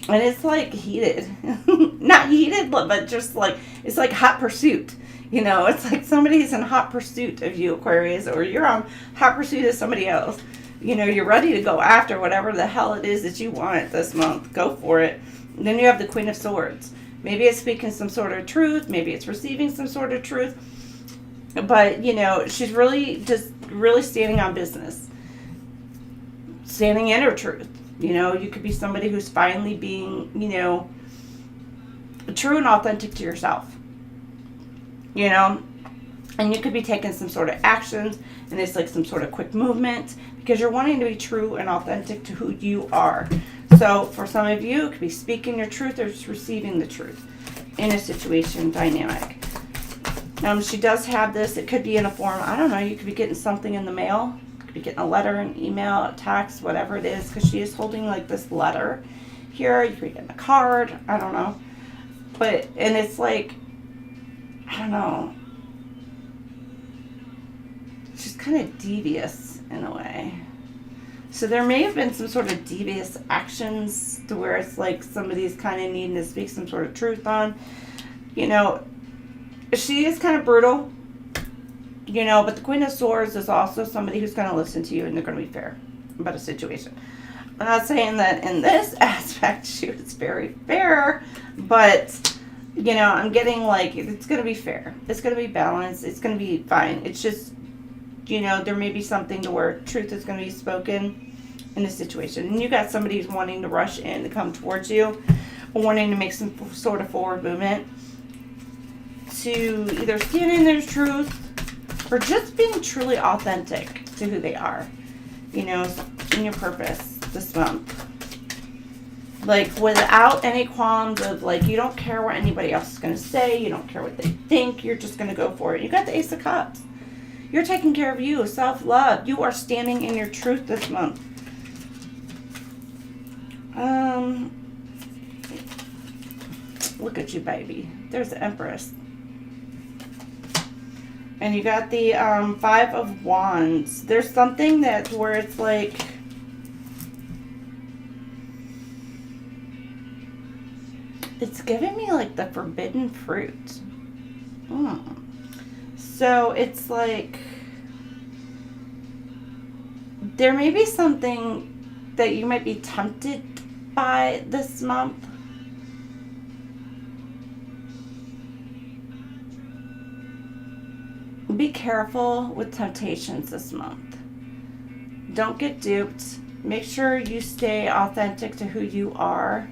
And it's like heated. Not heated, but just like, it's like hot pursuit. You know, it's like somebody's in hot pursuit of you, Aquarius, or you're on hot pursuit of somebody else. You know, you're ready to go after whatever the hell it is that you want this month. Go for it. And then you have the Queen of Swords. Maybe it's speaking some sort of truth. Maybe it's receiving some sort of truth. But, you know, she's really just really standing on business. Standing in her truth. You know, you could be somebody who's finally being, you know, true and authentic to yourself. You know, and you could be taking some sort of actions, and it's like some sort of quick movement because you're wanting to be true and authentic to who you are. So for some of you, it could be speaking your truth or just receiving the truth in a situation dynamic. She does have this. It could be in a form, I don't know, you could be getting something in the mail. You could be getting a letter, an email, a text, whatever it is, because she is holding like this letter here. You could be getting a card. I don't know. But, and it's like, I don't know. She's kind of devious in a way. So there may have been some sort of devious actions to where it's like somebody's kind of needing to speak some sort of truth on. You know, she is kind of brutal. You know, but the Queen of Swords is also somebody who's going to listen to you and they're going to be fair about a situation. I'm not saying that in this aspect she was very fair, but you know, I'm getting like, it's going to be fair. It's going to be balanced. It's going to be fine. It's just, you know, there may be something to where truth is going to be spoken in this situation. And you got somebody who's wanting to rush in to come towards you, or wanting to make some sort of forward movement to either stand in their truth or just being truly authentic to who they are, you know, in your purpose this month. Like, without any qualms of, like, you don't care what anybody else is going to say. You don't care what they think. You're just going to go for it. You got the Ace of Cups. You're taking care of you. Self-love. You are standing in your truth this month. Look at you, baby. There's the Empress. And you got the Five of Wands. There's something that where it's like, it's giving me like the forbidden fruit. So it's like, there may be something that you might be tempted by this month. Be careful with temptations this month. Don't get duped. Make sure you stay authentic to who you are.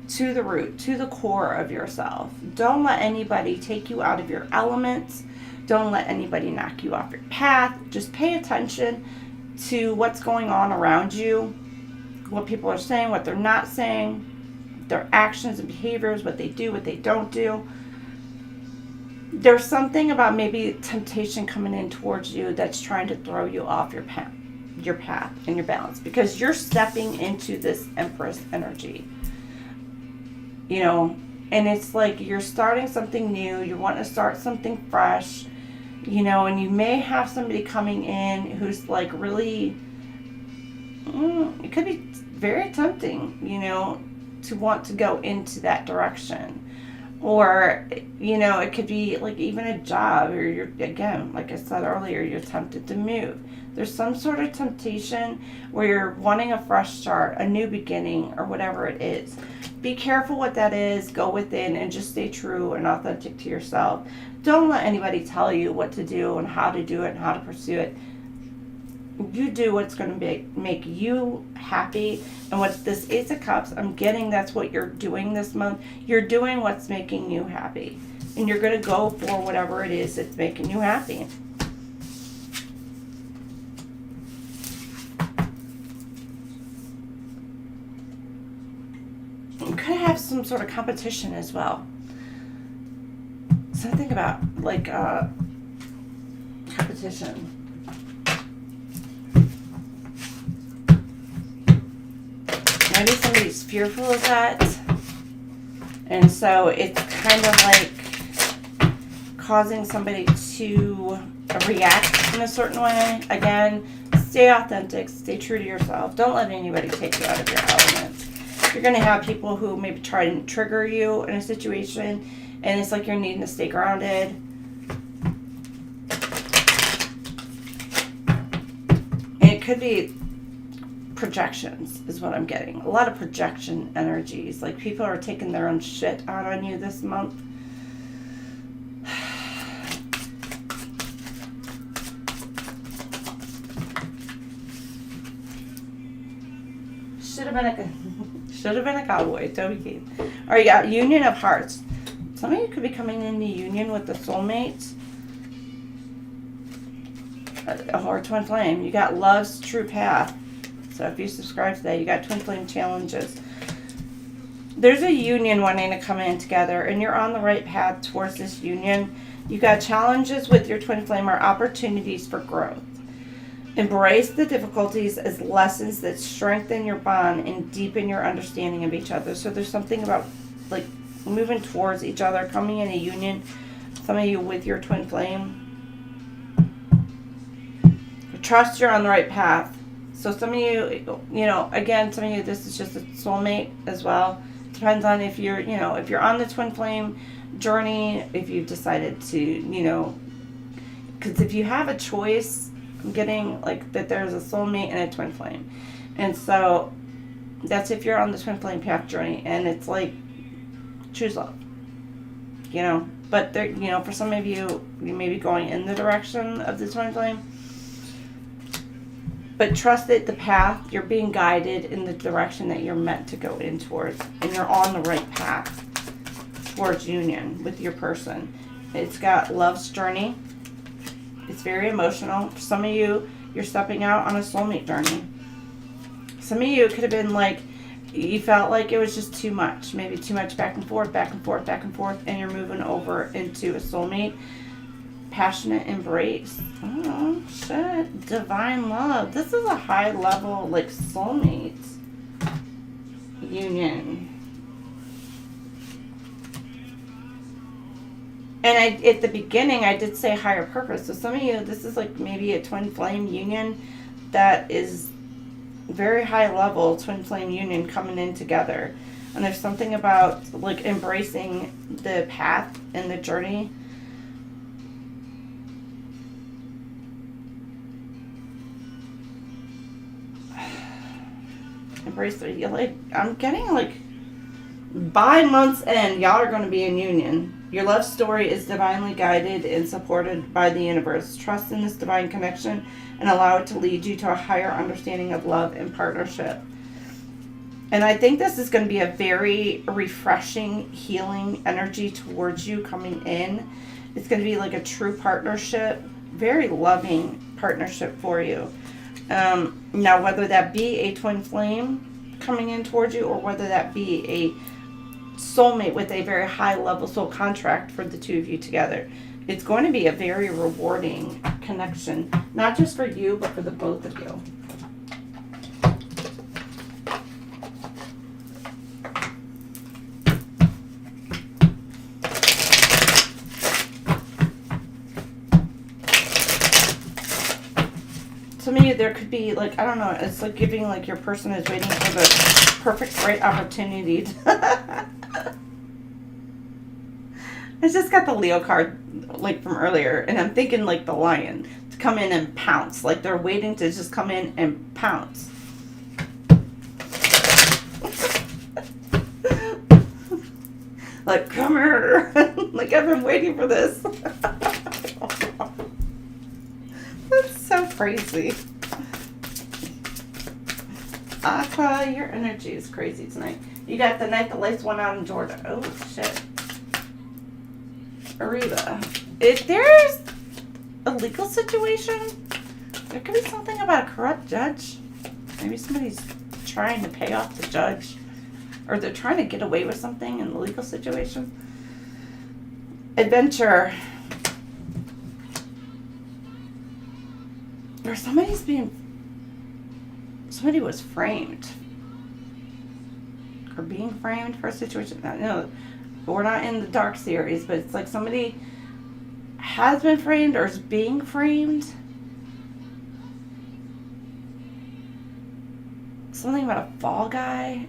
To the root, to the core of yourself. Don't let anybody take you out of your elements. Don't let anybody knock you off your path. Just pay attention to what's going on around you, what people are saying, what they're not saying, their actions and behaviors, what they do, what they don't do. There's something about maybe temptation coming in towards you that's trying to throw you off your path and your balance, because you're stepping into this Empress energy. You know, and it's like you're starting something new. You want to start something fresh, you know, and you may have somebody coming in who's like really, it could be very tempting, you know, to want to go into that direction. Or, you know, it could be like even a job, or you're, again, like I said earlier, you're tempted to move. There's some sort of temptation where you're wanting a fresh start, a new beginning, or whatever it is. Be careful what that is. Go within and just stay true and authentic to yourself. Don't let anybody tell you what to do and how to do it and how to pursue it. You do what's going to make you happy. And what this Ace of Cups, I'm getting that's what you're doing this month. You're doing what's making you happy. And you're going to go for whatever it is that's making you happy. You could have some sort of competition as well. something about like competition. Maybe somebody's fearful of that, and so it's kind of like causing somebody to react in a certain way. Again, stay authentic, stay true to yourself. Don't let anybody take you out of your element. You're going to have people who maybe try and trigger you in a situation, and it's like you're needing to stay grounded. And it could be projections is what I'm getting. A lot of projection energies. Like people are taking their own shit out on you this month. Should have been a cowboy, Toby Keith. All right, you got Union of Hearts. Some of you could be coming into union with the soulmate or twin flame. You got Love's True Path. So if you subscribe to that, you got twin flame challenges. There's a union wanting to come in together, and you're on the right path towards this union. You got challenges with your twin flame or opportunities for growth. Embrace the difficulties as lessons that strengthen your bond and deepen your understanding of each other. So there's something about like moving towards each other, coming in a union. Some of you with your twin flame. Trust you're on the right path. So some of you, you know, again, some of you, this is just a soulmate as well. Depends on if you're, you know, if you're on the twin flame journey, if you've decided to, you know, because if you have a choice, I'm getting like that there's a soulmate and a twin flame. And so that's if you're on the twin flame path journey, and it's like, choose love, you know. But there, you know, for some of you, you may be going in the direction of the twin flame. But trust that the path, you're being guided in the direction that you're meant to go in towards. And you're on the right path towards union with your person. It's got Love's Journey. It's very emotional. For some of you, you're stepping out on a soulmate journey. Some of you could have been like, you felt like it was just too much. Maybe too much back and forth, back and forth, back and forth. And you're moving over into a soulmate. Passionate embrace. Oh, shit. Divine love. This is a high level, like, soulmate union. And at the beginning, I did say higher purpose. So some of you, this is like maybe a twin flame union that is very high level twin flame union coming in together. And there's something about, like, embracing the path and the journey. Embrace it. Like, I'm getting like by month's end, y'all are going to be in union. Your love story is divinely guided and supported by the universe. Trust in this divine connection and allow it to lead you to a higher understanding of love and partnership. And I think this is going to be a very refreshing, healing energy towards you coming in. It's going to be like a true partnership, very loving partnership for you. Now, whether that be a twin flame coming in towards you, or whether that be a soulmate with a very high level soul contract for the two of you together, it's going to be a very rewarding connection, not just for you, but for the both of you. Some of you, there could be, like, I don't know, it's like giving, like, your person is waiting for the perfect, right opportunity. I just got the Leo card, like, from earlier, and I'm thinking, like, the lion to come in and pounce. Like, they're waiting to just come in and pounce. Like, come here. Like, I've been waiting for this. That's so crazy. Aqua, your energy is crazy tonight. You got the night the lights went out in Georgia. Oh, shit. Arriba. If there's a legal situation, there could be something about a corrupt judge. Maybe somebody's trying to pay off the judge. Or they're trying to get away with something in the legal situation. Adventure. Or somebody was framed. Or being framed for a situation. No, we're not in the dark series, but it's like somebody has been framed or is being framed. Something about a fall guy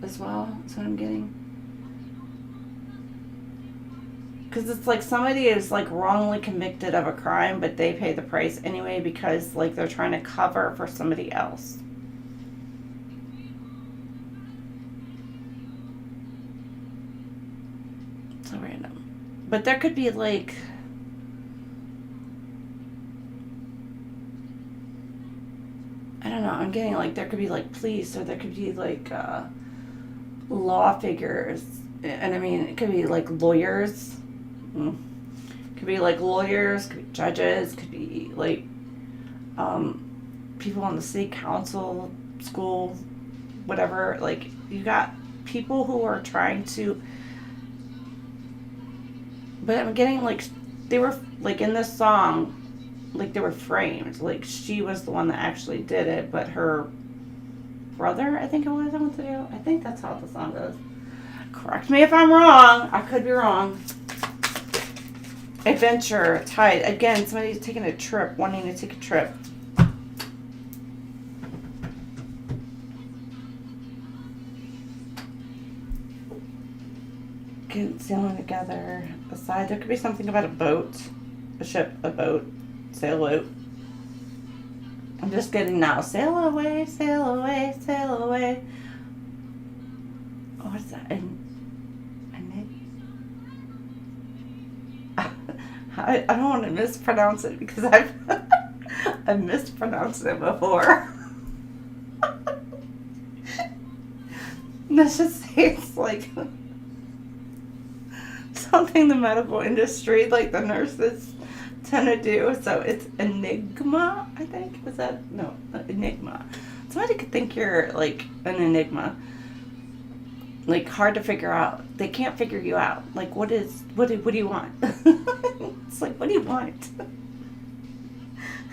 as well. That's what I'm getting. Because it's like somebody is like wrongly convicted of a crime, but they pay the price anyway because like they're trying to cover for somebody else. So random. But there could be like, I don't know, I'm getting like there could be like police, or there could be like law figures. And I mean, it could be like lawyers. Could be like lawyers, could be judges, could be like people on the city council, school, whatever. Like, you got people who are trying to, but I'm getting like they were like in this song, like they were framed. Like she was the one that actually did it, but her brother, I think it was, I want to do. I think that's how the song goes. Correct me if I'm wrong. I could be wrong. Adventure, tide. Again, somebody's taking a trip, wanting to take a trip. Sailing together. Aside, there could be something about a boat, a ship, a boat, sail out. I'm just getting now. Sail away, sail away, sail away. Oh, what's that? I don't want to mispronounce it because I've mispronounced it before. Let's just say it's like something the medical industry, like the nurses, tend to do. So it's enigma, I think. Is that? No, enigma. Somebody could think you're like an enigma. Like hard to figure out. They can't figure you out. Like what do you want? It's like, what do you want?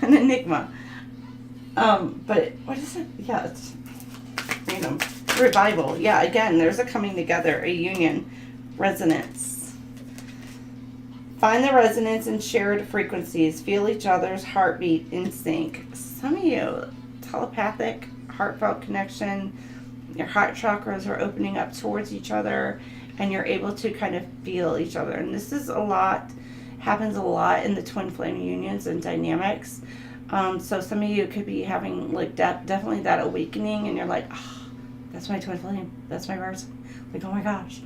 An enigma. But what is it? Yeah, it's random. Revival. Yeah, again, there's a coming together, a union, resonance. Find the resonance in shared frequencies. Feel each other's heartbeat in sync. Some of you, telepathic, heartfelt connection. Your heart chakras are opening up towards each other, and you're able to kind of feel each other. And this is happens a lot in the twin flame unions and dynamics. So some of you could be having like definitely that awakening, and you're like, oh, that's my twin flame. That's my person. Like, oh my gosh.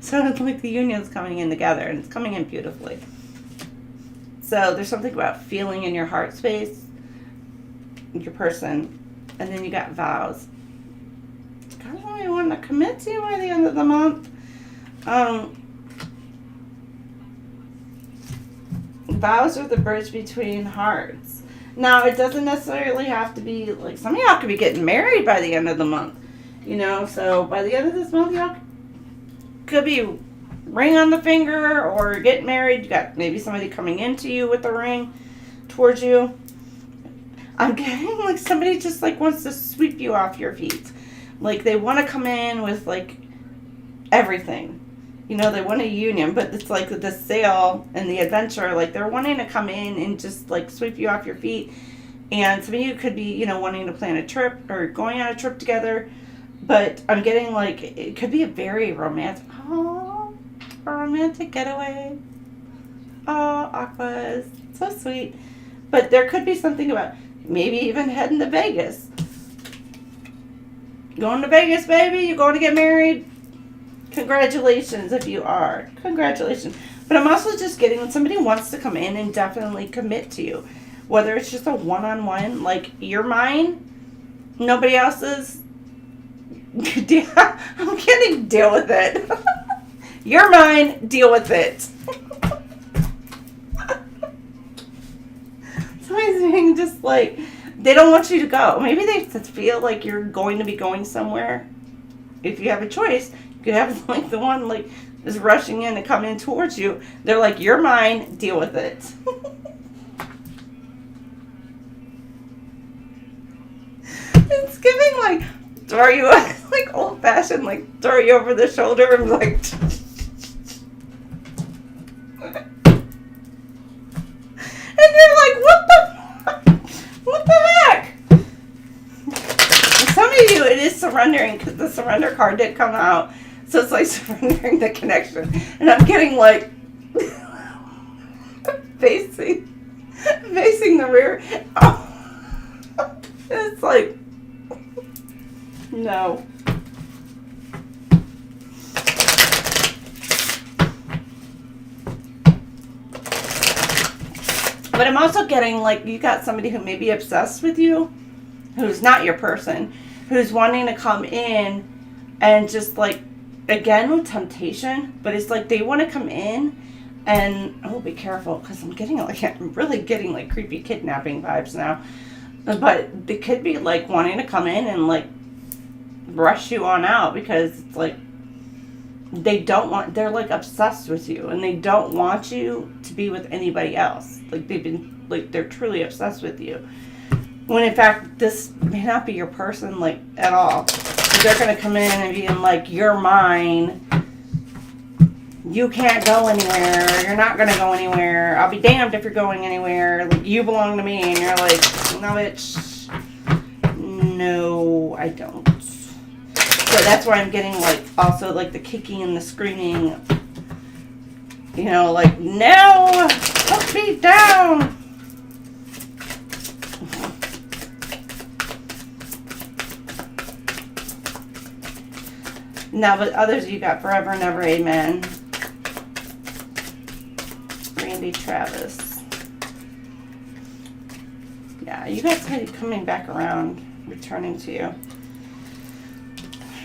So it's like the union's coming in together, and it's coming in beautifully. So there's something about feeling in your heart space, your person. And then you got vows. It's kind of what you want to commit to by the end of the month. Vows are the bridge between hearts. Now, it doesn't necessarily have to be, like, some of y'all could be getting married by the end of the month. You know, so by the end of this month, y'all could be ring on the finger or get married. You got maybe somebody coming into you with a ring towards you. I'm getting like somebody just like wants to sweep you off your feet. Like they want to come in with like everything. You know, they want a union, but it's like the sail and the adventure, like they're wanting to come in and just like sweep you off your feet. And some of you could be, you know, wanting to plan a trip or going on a trip together. But I'm getting like, it could be a very romantic, a romantic getaway. Oh, Aquas, so sweet. But there could be something about maybe even heading to Vegas. Going to Vegas, baby. You're going to get married. Congratulations if you are. Congratulations. But I'm also just getting when somebody wants to come in and definitely commit to you. Whether it's just a one-on-one, like you're mine, nobody else's. I'm kidding. Deal with it. You're mine. Deal with it. Somebody's being just like, they don't want you to go. Maybe they feel like you're going to be going somewhere. If you have a choice, you could have like the one like is rushing in to come in towards you. They're like, you're mine, deal with it. It's giving like, throw you, like old fashioned, like throw you over the shoulder and like, and you're like, what the heck? Some of you, it is surrendering, because the surrender card did come out. So it's like surrendering the connection. And I'm getting like, facing the rear. Oh. It's like, no. But I'm also getting like, you got somebody who may be obsessed with you, who's not your person, who's wanting to come in and just like, again with temptation, but it's like they want to come in and, oh, be careful, because I'm really getting like creepy kidnapping vibes now. But they could be like wanting to come in and like rush you on out, because it's like they're like obsessed with you and they don't want you to be with anybody else. Like they're truly obsessed with you. When in fact, this may not be your person like at all. They're going to come in and be like, you're mine. You can't go anywhere. You're not going to go anywhere. I'll be damned if you're going anywhere. Like, you belong to me. And you're like, no, bitch. No, I don't. So that's why I'm getting like, also like the kicking and the screaming. You know, like, no, put me down. Now, but others, you got forever and ever, amen. Randy Travis. Yeah, you got somebody coming back around, returning to you.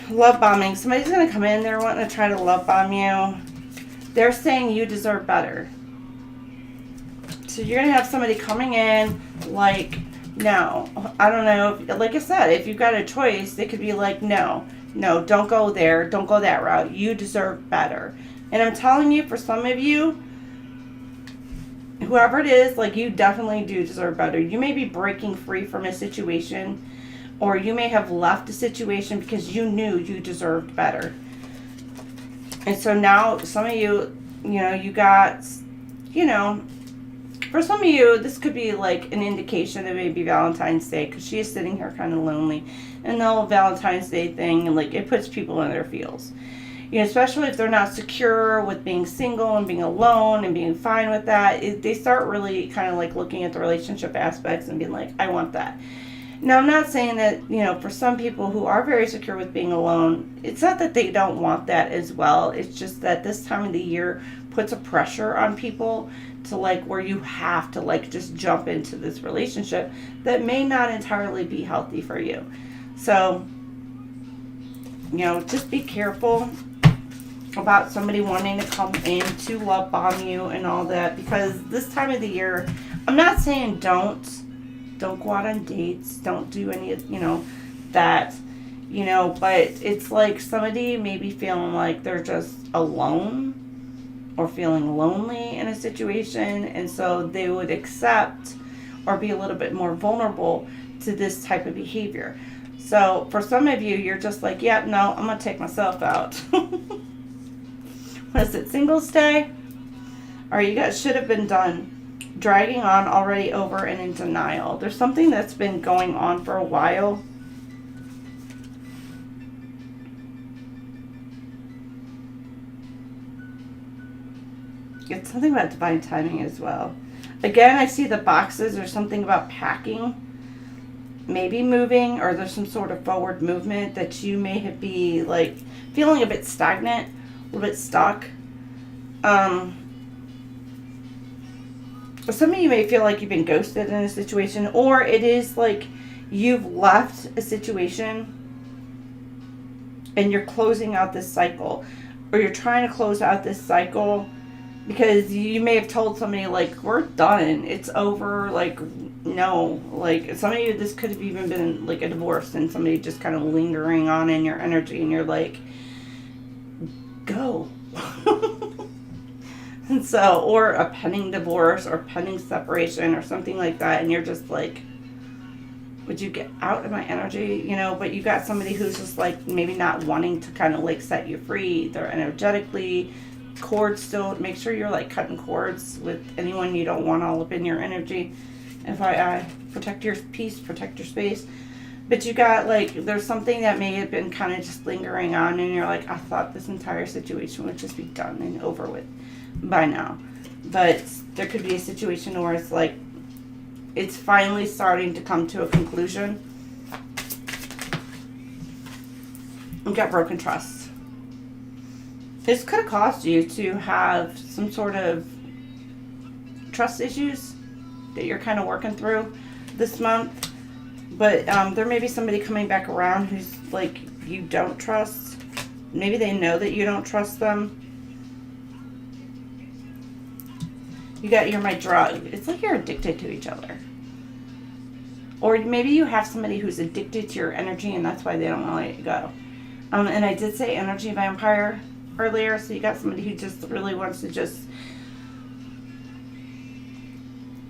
Love bombing. Somebody's going to come in, they're wanting to try to love bomb you. They're saying you deserve better. So you're going to have somebody coming in like, no. I don't know. Like I said, if you've got a choice, they could be like, no, don't go there. Don't go that route. You deserve better. And I'm telling you, for some of you, whoever it is, like, you definitely do deserve better. You may be breaking free from a situation, or you may have left a situation because you knew you deserved better. And so now some of you, you know, you got, you know, for some of you, this could be like an indication that maybe Valentine's Day, because she is sitting here kind of lonely. And the whole Valentine's Day thing, like, it puts people in their feels. You know, especially if they're not secure with being single and being alone and being fine with that. They start really kind of like looking at the relationship aspects and being like, I want that. Now, I'm not saying that, you know, for some people who are very secure with being alone, it's not that they don't want that as well. It's just that this time of the year puts a pressure on people to like where you have to like just jump into this relationship that may not entirely be healthy for you. So, you know, just be careful about somebody wanting to come in to love bomb you and all that, because this time of the year, I'm not saying don't go out on dates, don't do any, you know, that, you know, but it's like somebody may be feeling like they're just alone or feeling lonely in a situation, and so they would accept or be a little bit more vulnerable to this type of behavior. So for some of you, you're just like, yeah, no, I'm going to take myself out. What is it, Singles Day? Or you guys should have been done. Dragging on, already over, and in denial. There's something that's been going on for a while. It's something about divine timing as well. Again, I see the boxes. There's something about packing, maybe moving, or there's some sort of forward movement that you may have be like feeling a bit stagnant, a little bit stuck. Some of you may feel like you've been ghosted in a situation, or it is like you've left a situation and you're closing out this cycle, or you're trying to close out this cycle because you may have told somebody like, we're done, it's over, like, no, like some of you, this could have even been like a divorce and somebody just kind of lingering on in your energy, and you're like, go, And so, or a pending divorce or pending separation or something like that, and you're just like, would you get out of my energy? You know, but you got somebody who's just like maybe not wanting to kind of like set you free. They're energetically, cords still, make sure you're like cutting cords with anyone you don't want all up in your energy. FYI, protect your peace, protect your space. But you got like, there's something that may have been kind of just lingering on, and you're like, I thought this entire situation would just be done and over with by now. But there could be a situation where it's like, it's finally starting to come to a conclusion. You got broken trust. This could have caused you to have some sort of trust issues that you're kind of working through this month. But there may be somebody coming back around who's like, you don't trust. Maybe they know that you don't trust them. You got you're my drug. It's like you're addicted to each other. Or maybe you have somebody who's addicted to your energy and that's why they don't want to let you go. And I did say energy vampire earlier, so you got somebody who just really wants to just,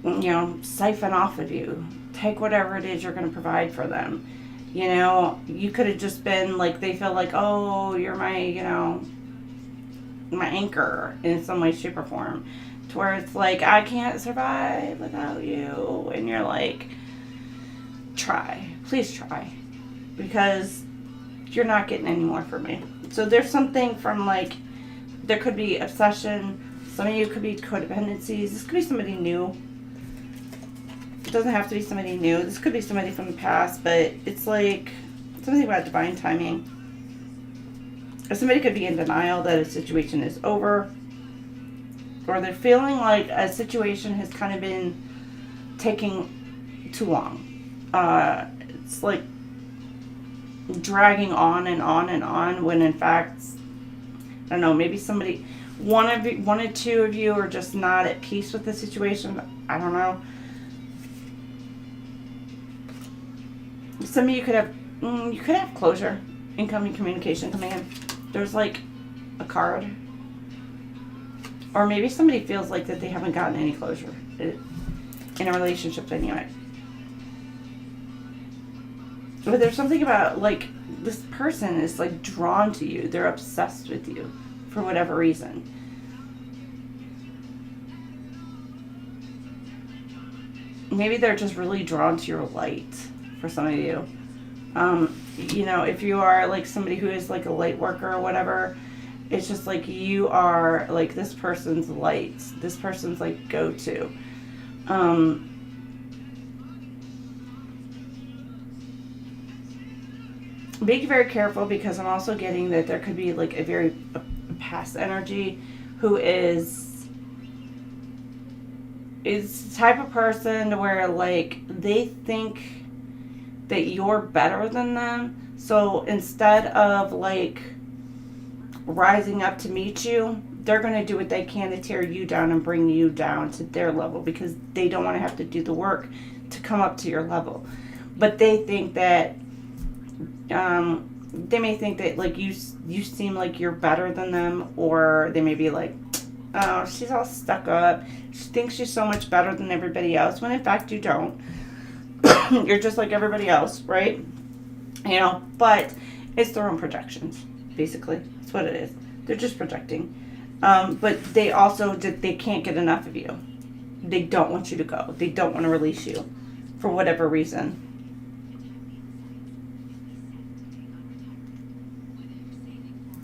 you know, siphon off of you. Take whatever it is you're going to provide for them. You know, you could have just been like, they feel like, oh, you're my, you know, my anchor in some way, shape, or form. To where it's like, I can't survive without you. And you're like, try. Please try. Because you're not getting any more from me. So there's something from like, there could be obsession. Some of you could be codependencies. This could be somebody new. It doesn't have to be somebody new. This could be somebody from the past, but it's like something about divine timing. Or somebody could be in denial that a situation is over. Or they're feeling like a situation has kind of been taking too long. It's like dragging on and on and on when in fact, I don't know, maybe somebody, one or two of you are just not at peace with the situation. I don't know. Some of you could have closure, incoming communication coming in. There's like a card. Or maybe somebody feels like that they haven't gotten any closure in a relationship anyway. But there's something about like this person is like drawn to you. They're obsessed with you for whatever reason. Maybe they're just really drawn to your light for some of you. You know, if you are like somebody who is like a light worker or whatever, it's just like you are like this person's light. This person's like go-to. Be very careful because I'm also getting that there could be like a past energy who is the type of person where like they think that you're better than them. So instead of like rising up to meet you, they're going to do what they can to tear you down and bring you down to their level because they don't want to have to do the work to come up to your level. But they think that they may think that like you seem like you're better than them, or they may be like, oh, she's all stuck up. She thinks she's so much better than everybody else, when in fact you don't. You're just like everybody else, right? You know, but it's their own projections, basically. That's what it is. They're just projecting. But they also, they can't get enough of you. They don't want you to go. They don't want to release you for whatever reason.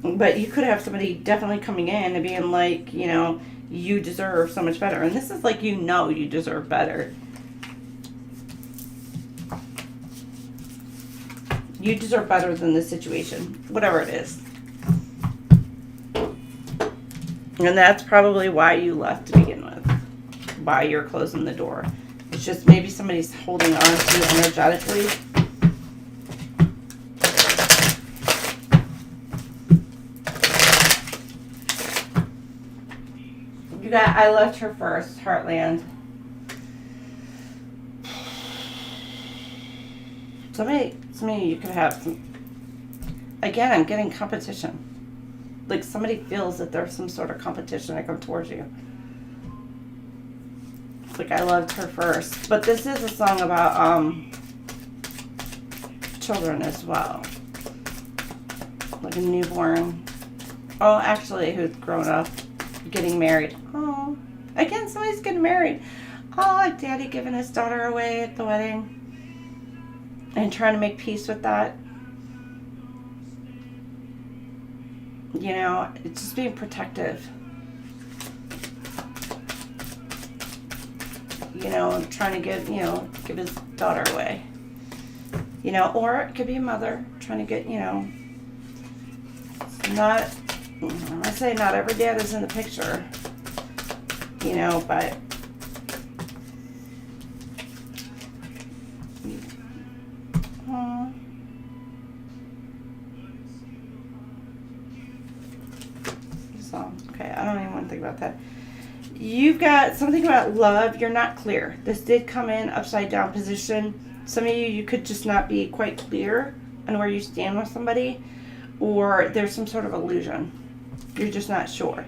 But you could have somebody definitely coming in and being like, you know, you deserve so much better. And this is like, you know, you deserve better. You deserve better than this situation, whatever it is. And that's probably why you left to begin with. Why you're closing the door. It's just maybe somebody's holding on to you energetically. You got, I left her first, Heartland. Somebody you could have some, again, I'm getting competition. like somebody feels that there's some sort of competition that comes towards you. It's like I loved her first. But this is a song about children as well. Like a newborn. Oh, actually, who's grown up, getting married. Oh, again, somebody's getting married. Oh, like daddy giving his daughter away at the wedding. And trying to make peace with that. You know, it's just being protective. You know, trying to give his daughter away. You know, or it could be a mother trying to get, you know, not, I say not every dad is in the picture, you know, but okay, I don't even want to think about that. You've got something about love. You're not clear. This did come in upside down position. Some of you could just not be quite clear on where you stand with somebody, or there's some sort of illusion. You're just not sure.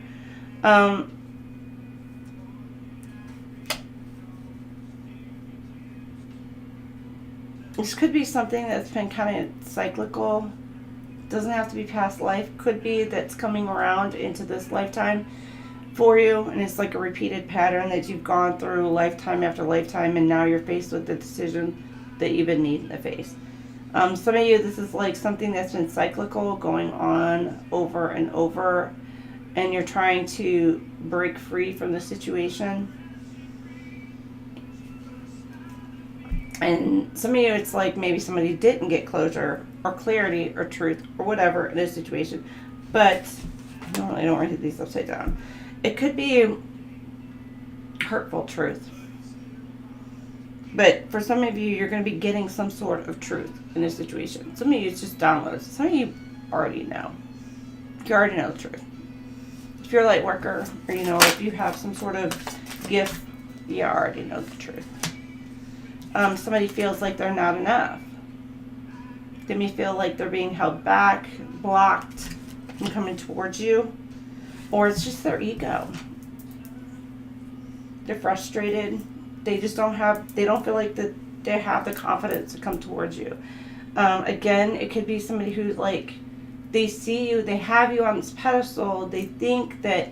This could be something that's been kind of cyclical. Doesn't have to be past life. Could be that's coming around into this lifetime for you, and it's like a repeated pattern that you've gone through lifetime after lifetime, and now you're faced with the decision that you've been needing to face. Some of you, this is like something that's been cyclical, going on over and over, and you're trying to break free from the situation. And some of you, it's like maybe somebody didn't get closure or clarity or truth or whatever in this situation. But normally I don't write these upside down. It could be hurtful truth. But for some of you, you're going to be getting some sort of truth in this situation. Some of you, it's just downloads. Some of you already know. You already know the truth. If you're a light worker, or you know, if you have some sort of gift, you already know the truth. Somebody feels like they're not enough. They may feel like they're being held back, blocked from coming towards you. Or it's just their ego. They're frustrated. They just don't feel like that they have the confidence to come towards you. Again, it could be somebody who's like, they see you, they have you on this pedestal, they think that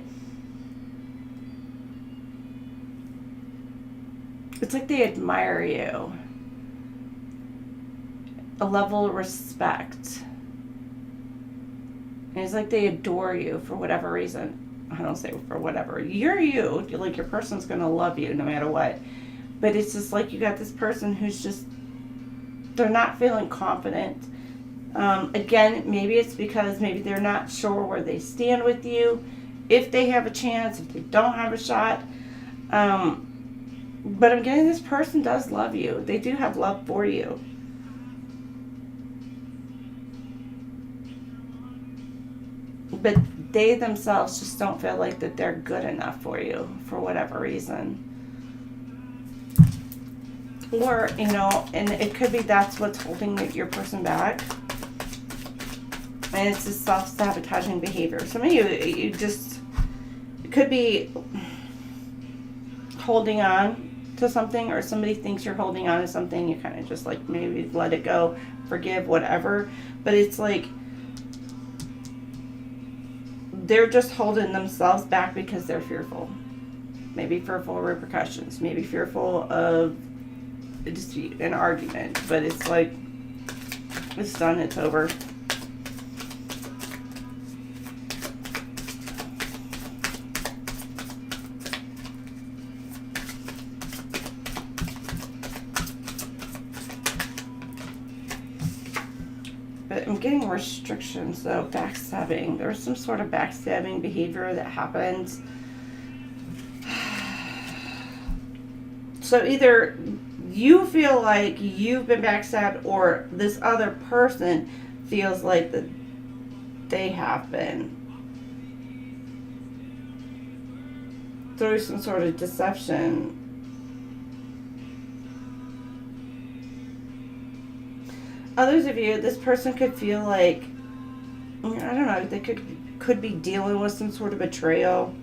it's like they admire you. A level of respect. And it's like they adore you for whatever reason. I don't say for whatever. You're you. Like your person's going to love you no matter what. But it's just like you got this person who's just, they're not feeling confident. Again, maybe it's because maybe they're not sure where they stand with you. If they have a chance, if they don't have a shot. But I'm getting this person does love you. They do have love for you. But they themselves just don't feel like that they're good enough for you for whatever reason. Or, you know, and it could be that's what's holding your person back. And it's this self-sabotaging behavior. Some of you just, it could be holding on to something, or somebody thinks you're holding on to something. You kind of just like maybe let it go, forgive, whatever. But it's like, they're just holding themselves back because they're fearful. Maybe fearful of repercussions. Maybe fearful of a dispute, an argument. But it's like, it's done, it's over. But I'm getting restrictions, though. Backstabbing. There's some sort of backstabbing behavior that happens. So either you feel like you've been backstabbed, or this other person feels like that they have been. Through some sort of deception. Others of you, this person could feel like, I don't know, they could could be dealing with some sort of betrayal,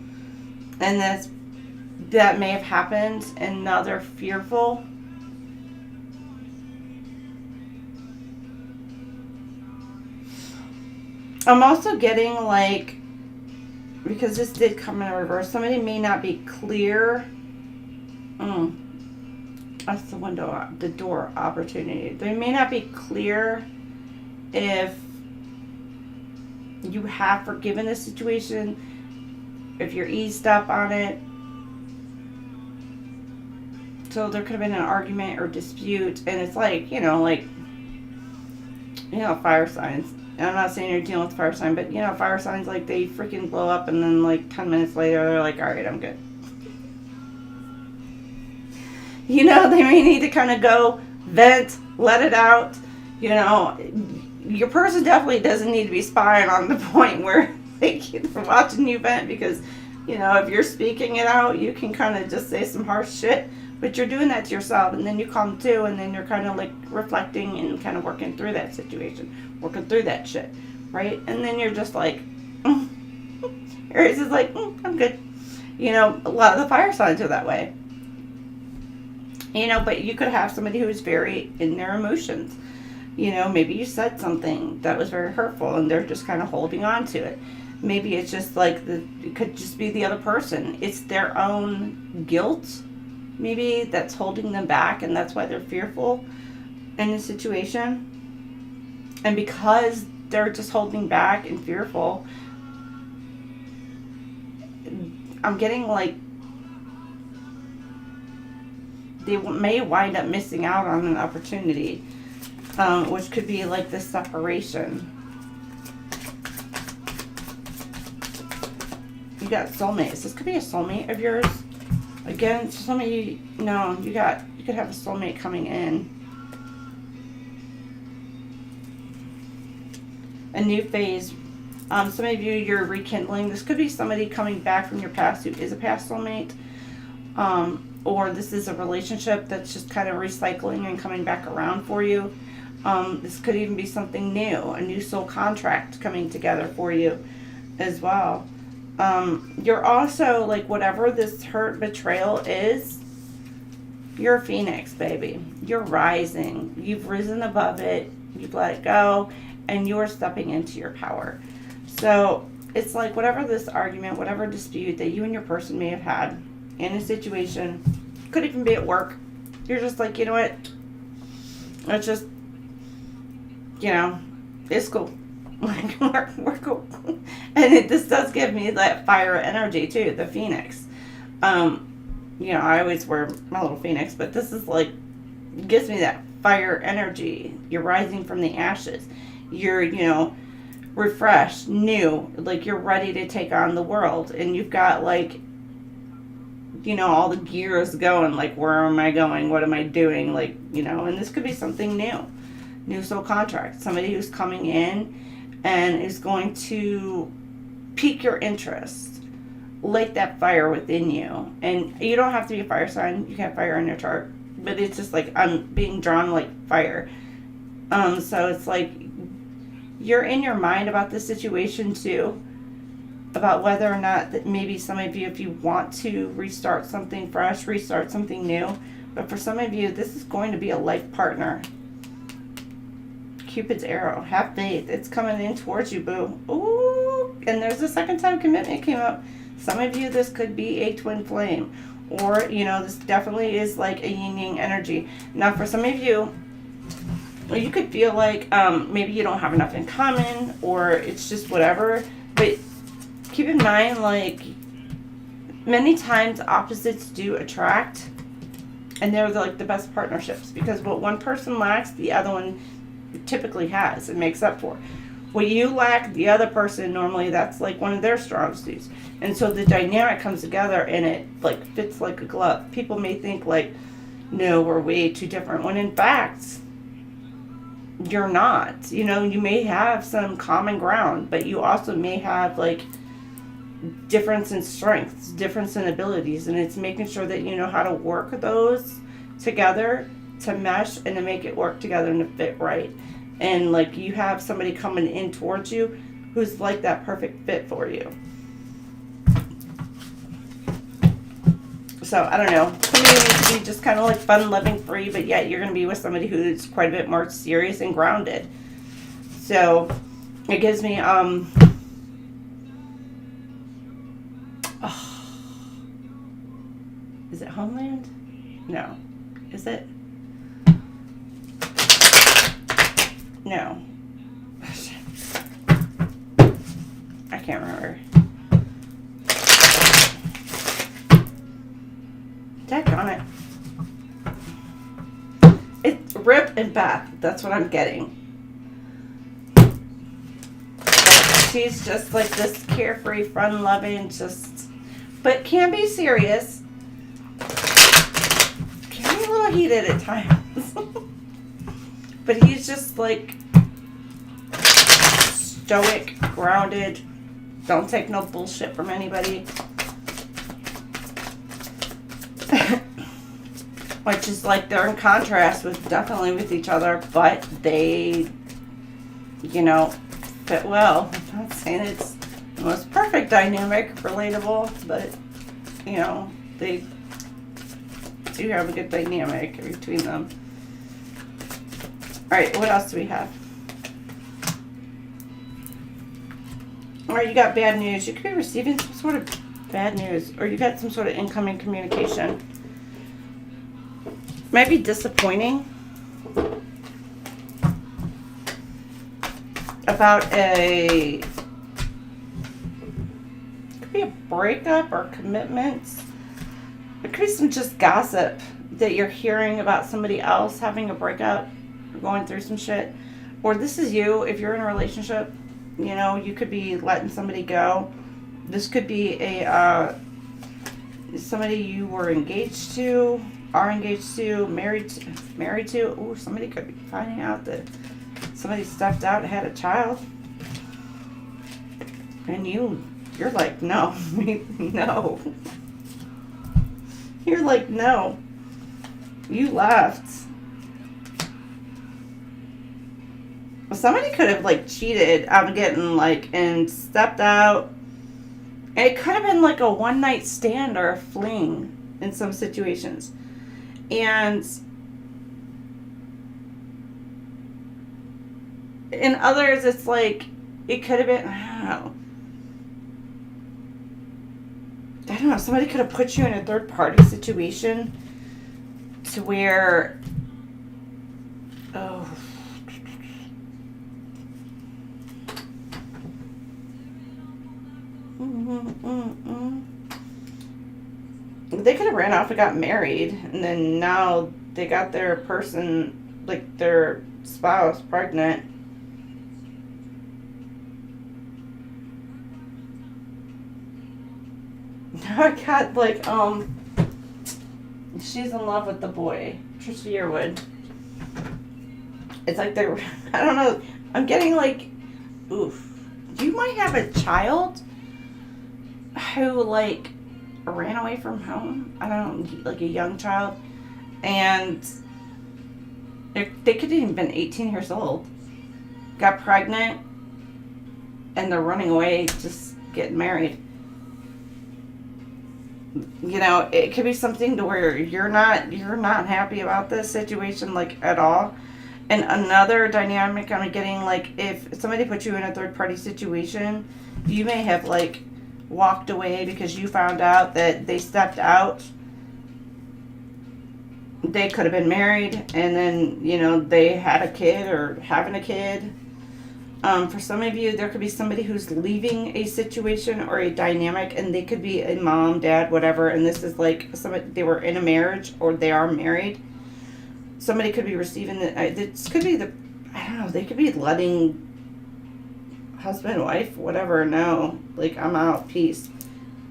and that may have happened, and now they're fearful. I'm also getting like, because this did come in reverse, somebody may not be clear. That's the window, the door opportunity. They may not be clear if you have forgiven the situation, if you're eased up on it. So there could have been an argument or dispute, and it's like, fire signs. And I'm not saying you're dealing with fire sign, but fire signs, like, they freaking blow up, and then like 10 minutes later they're like, all right, I'm good. They may need to kind of go vent, let it out. Your person definitely doesn't need to be spying on the point where they're watching you vent, because if you're speaking it out, you can kind of just say some harsh shit. But you're doing that to yourself, and then you come to, and then you're kind of like reflecting and kind of working through that situation, working through that shit, right? And then you're just like, Aries is like, I'm good. A lot of the fire signs are that way. But you could have somebody who's very in their emotions. Maybe you said something that was very hurtful, and they're just kind of holding on to it. Maybe it's just like, it could just be the other person. It's their own guilt, maybe, that's holding them back, and that's why they're fearful in the situation. And because they're just holding back and fearful, I'm getting like they may wind up missing out on an opportunity, which could be like this separation. You got soulmates. This could be a soulmate of yours. Again, some of you, no, you could have a soulmate coming in. A new phase. Some of you, you're rekindling. This could be somebody coming back from your past who is a past soulmate. Or this is a relationship that's just kind of recycling and coming back around for you. This could even be something new, a new soul contract coming together for you as well. You're also, like, whatever this hurt betrayal is, you're a phoenix, baby. You're rising. You've risen above it. You've let it go, and you're stepping into your power. So it's like whatever this argument, whatever dispute that you and your person may have had in a situation, could even be at work. You're just like, you know what? It's just, it's cool. Like, we're cool. And this does give me that fire energy too, the phoenix. I always wear my little phoenix, but this is like, gives me that fire energy. You're rising from the ashes. You're, refreshed, new, like you're ready to take on the world. And you've got like, all the gears going, like, where am I going? What am I doing? Like, and this could be something new soul contract. Somebody who's coming in and is going to pique your interest, light that fire within you. And you don't have to be a fire sign. You can have fire in your chart, but it's just like, I'm being drawn like fire. So it's like, you're in your mind about the situation too, about whether or not that maybe some of you, if you want to restart something fresh, restart something new. But for some of you, this is going to be a life partner. Cupid's arrow. Have faith. It's coming in towards you, boo. Ooh. And there's a second time commitment came up. Some of you, this could be a twin flame. Or, this definitely is like a yin-yang energy. Now, for some of you, you could feel like maybe you don't have enough in common, or it's just whatever. But keep in mind, like, many times opposites do attract. And they're like the best partnerships. Because what one person lacks, the other one typically has and makes up for. What you lack, the other person, normally that's like one of their strong suits. And so the dynamic comes together and it like fits like a glove. People may think like, no, we're way too different, when in fact you're not. You may have some common ground, but you also may have like difference in strengths, difference in abilities, and it's making sure that you know how to work those together to mesh and to make it work together and to fit right. And like, you have somebody coming in towards you who's like that perfect fit for you. So, I don't know. Somebody needs to be just kind of like fun, loving, free, but yet you're going to be with somebody who's quite a bit more serious and grounded. So, it gives me, is it Homeland? No. Is it? No. I can't remember. Daggone it. It's Rip and Beth. That's what I'm getting. She's just like this carefree, fun-loving, but can be serious. Can be a little heated at times. But he's just like stoic, grounded, don't take no bullshit from anybody. Which is like they're in contrast definitely with each other, but they, you know, fit well. I'm not saying it's the most perfect dynamic, relatable, but, you know, they do have a good dynamic between them. Alright, what else do we have? Alright, you got bad news. You could be receiving some sort of bad news, or you got some sort of incoming communication. Might be disappointing about could be a breakup or commitments. It could be some just gossip that you're hearing about somebody else having a breakup or going through some shit. Or this is you, if you're in a relationship, you know, you could be letting somebody go. This could be somebody you were engaged to, are engaged to, married to. Ooh, somebody could be finding out that somebody stepped out and had a child. And you're like, no, no. You're like, no. You left. Somebody could have like cheated on getting like and stepped out. And it could have been like a one night stand or a fling in some situations. And in others, it's like, it could have been, I don't know, somebody could have put you in a third party situation to where, they could have ran off and got married, and then now they got their person, like their spouse, pregnant. Now I got like, she's in love with the boy, Trisha Yearwood. It's like they're, I don't know, I'm getting like, oof. You might have a child who like ran away from home. I don't know, like a young child, and they could have even been 18 years old, got pregnant, and they're running away, just getting married. You know, it could be something to where you're not happy about this situation like at all. And another dynamic I'm getting, like, if somebody put you in a third party situation, you may have like walked away because you found out that they stepped out. They could have been married, and then, you know, they had a kid or having a kid. For some of you, there could be somebody who's leaving a situation or a dynamic, and they could be a mom, dad, whatever, and this is like somebody, they were in a marriage or they are married. Somebody could be receiving this could be I don't know, they could be letting husband, wife, whatever, know, like, I'm out, peace.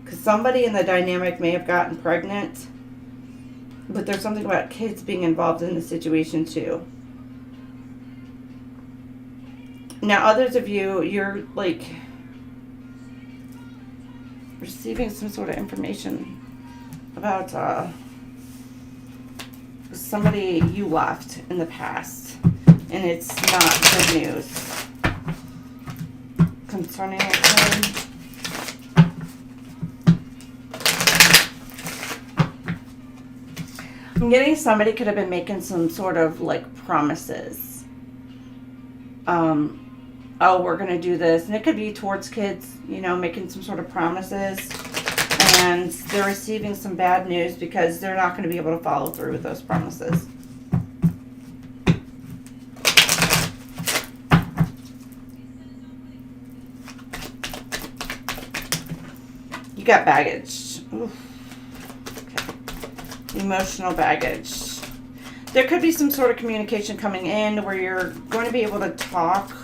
Because somebody in the dynamic may have gotten pregnant, but there's something about kids being involved in the situation too. Now, others of you, you're like receiving some sort of information about somebody you left in the past, and it's not good news. concerning a kid. I'm getting somebody could have been making some sort of like promises. Oh, we're going to do this. And it could be towards kids, you know, making some sort of promises. And they're receiving some bad news because they're not going to be able to follow through with those promises. You got baggage. Oof. Okay. Emotional baggage. There could be some sort of communication coming in where you're going to be able to talk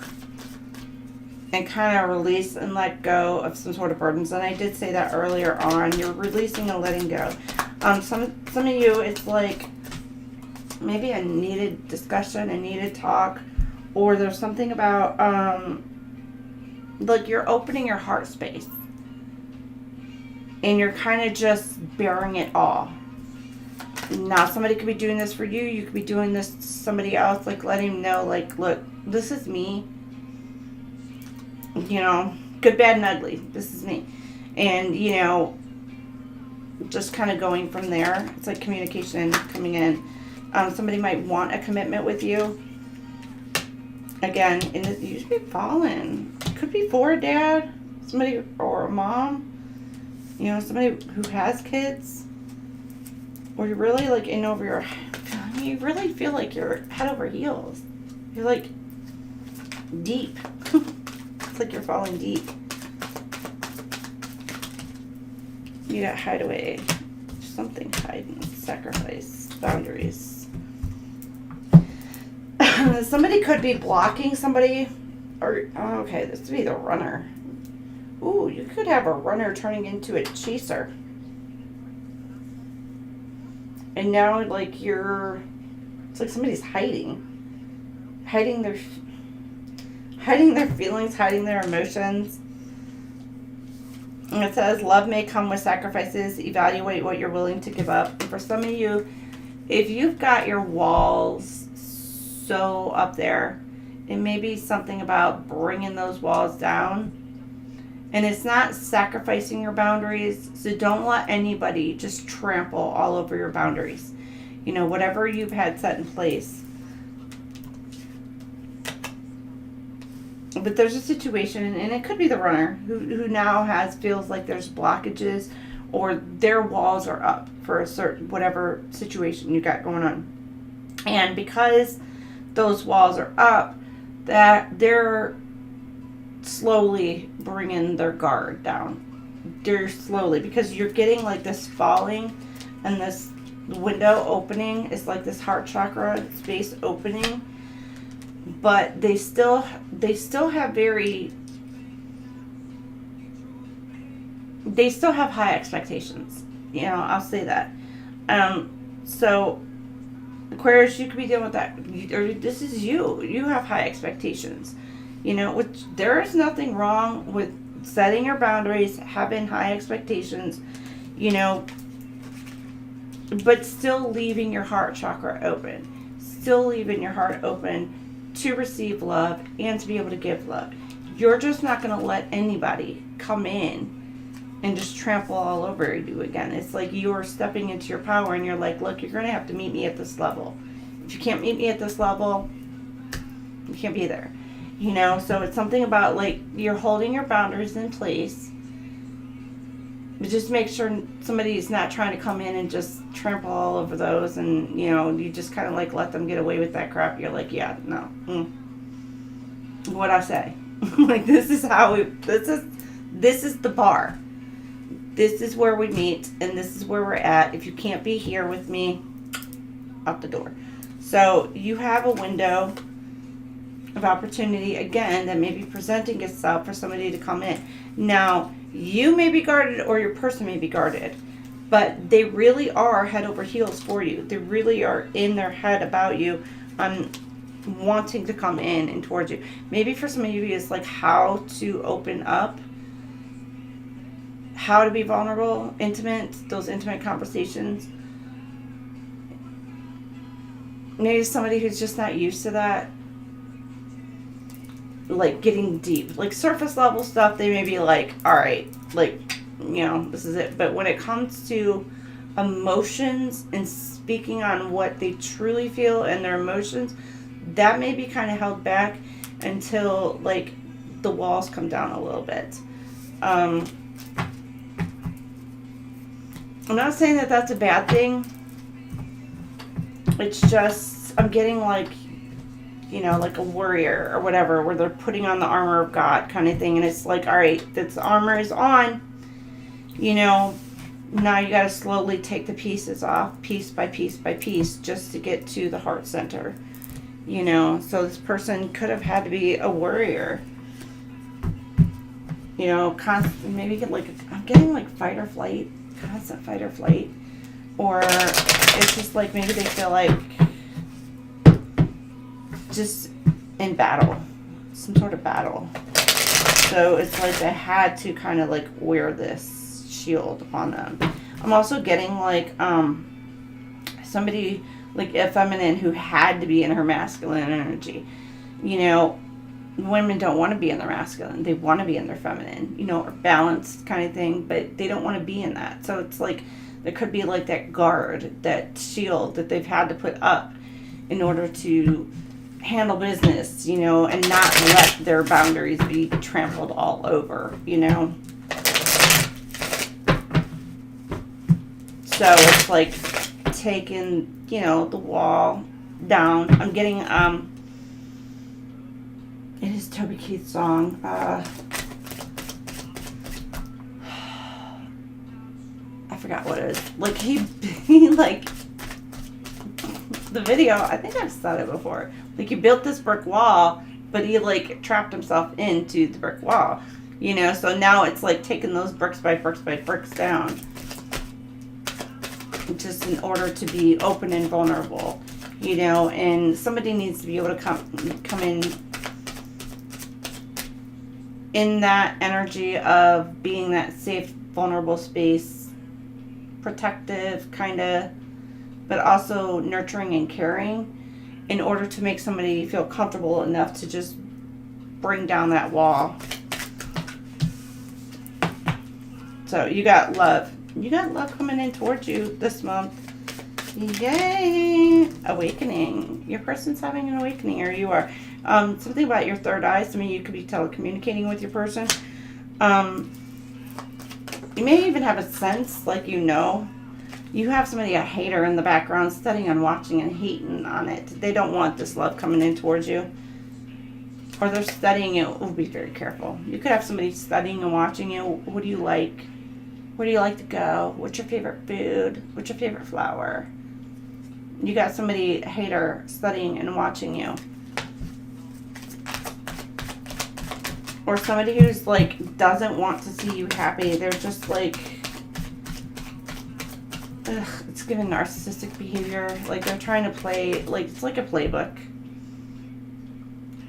and kind of release and let go of some sort of burdens. And I did say that earlier on. You're releasing and letting go. Some of you, it's like maybe a needed discussion, a needed talk, or there's something about like you're opening your heart space and you're kind of just bearing it all. Now, somebody could be doing this for you. You could be doing this to somebody else, like letting them know, like, look, this is me. You know, good, bad, and ugly. This is me. And, you know, just kind of going from there. It's like communication coming in. Somebody might want a commitment with you. Again, and you should be fallen. Could be for a dad, somebody, or a mom. You know, somebody who has kids. Or you're really like in over your, you really feel like you're head over heels. You're like deep. It's like you're falling deep. You got hideaway. Something hiding. Sacrifice. Boundaries. Somebody could be blocking somebody. Or, oh, okay, this would be the runner. Ooh, you could have a runner turning into a chaser. And now, like, you're, it's like somebody's hiding. Hiding their feelings, hiding their emotions. And it says, love may come with sacrifices. Evaluate what you're willing to give up. And for some of you, if you've got your walls so up there, it may be something about bringing those walls down. And it's not sacrificing your boundaries. So don't let anybody just trample all over your boundaries. You know, whatever you've had set in place. But there's a situation, and it could be the runner who now feels like there's blockages or their walls are up for a certain, whatever situation you got going on. And because those walls are up, that they're slowly bringing their guard down. They're slowly, because you're getting like this falling and this window opening. It's like this heart chakra space opening. But they still have high expectations. You know, I'll say that. So Aquarius, you could be dealing with that. Or this is you. You have high expectations. You know, which there is nothing wrong with setting your boundaries, having high expectations, you know, but still leaving your heart chakra open. Still leaving your heart open to receive love and to be able to give love. You're just not going to let anybody come in and just trample all over you again. It's like you're stepping into your power and you're like, look, you're going to have to meet me at this level. If you can't meet me at this level, you can't be there. You know, so it's something about like you're holding your boundaries in place. But just make sure somebody's not trying to come in and just trample all over those, and you know, you just kind of like let them get away with that crap. You're like, yeah, no. What I say. Like this is the bar. This is where we meet, and this is where we're at. If you can't be here with me, out the door. So you have a window of opportunity again that may be presenting itself for somebody to come in. Now, you may be guarded or your person may be guarded, but they really are head over heels for you. They really are in their head about you, wanting to come in and towards you. Maybe for some of you, it's like how to open up, how to be vulnerable, intimate, those intimate conversations. Maybe somebody who's just not used to that. like getting deep. Like surface level stuff, they may be like, all right, like, you know, this is it. But when it comes to emotions and speaking on what they truly feel and their emotions, that may be kind of held back until like the walls come down a little bit. I'm not saying that that's a bad thing. It's just, I'm getting like, you know, like a warrior or whatever, where they're putting on the armor of God kind of thing. And it's like, all right, this armor is on, you know, now you got to slowly take the pieces off, piece by piece by piece, just to get to the heart center, you know. So this person could have had to be a warrior, you know, maybe get like, I'm getting like fight or flight, constant fight or flight. Or it's just like maybe they feel like just in battle, some sort of battle. So it's like they had to kind of like wear this shield upon them. I'm also getting like somebody like a feminine who had to be in her masculine energy. You know, women don't want to be in their masculine. They want to be in their feminine, you know, or balanced kind of thing, but they don't want to be in that. So it's like there could be like that guard, that shield that they've had to put up in order to handle business, you know, and not let their boundaries be trampled all over, you know. So it's like taking, you know, the wall down. I'm getting, it is Toby Keith's song. I forgot what it is. Like he like, the video, I think I've said it before. Like he built this brick wall, but he like trapped himself into the brick wall, you know. So now it's like taking those bricks by bricks by bricks down, just in order to be open and vulnerable, you know. And somebody needs to be able to come in that energy of being that safe, vulnerable space, protective kind of, but also nurturing and caring, in order to make somebody feel comfortable enough to just bring down that wall. So you got love. You got love coming in towards you this month. Yay! Awakening. Your person's having an awakening, or you are. Something about your third eye. I mean, you could be telecommunicating with your person. You may even have a sense, like, you know, you have somebody, a hater in the background, studying and watching and hating on it. They don't want this love coming in towards you. Or they're studying it. Oh, be very careful. You could have somebody studying and watching you. What do you like? Where do you like to go? What's your favorite food? What's your favorite flower? You got somebody, a hater, studying and watching you. Or somebody who's like, doesn't want to see you happy. They're just like, ugh, it's giving narcissistic behavior. Like they're trying to play, like it's like a playbook.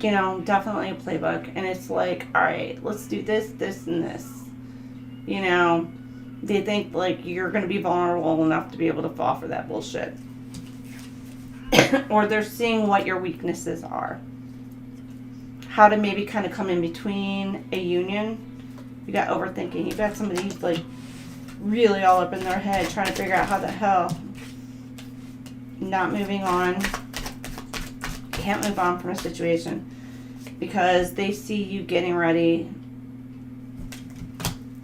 You know, definitely a playbook. And it's like, all right, let's do this, this, and this. You know, they think like you're going to be vulnerable enough to be able to fall for that bullshit. Or they're seeing what your weaknesses are. How to maybe kind of come in between a union. You got overthinking. You got somebody who's like really all up in their head trying to figure out how the hell. Not moving on. Can't move on from a situation because they see you getting ready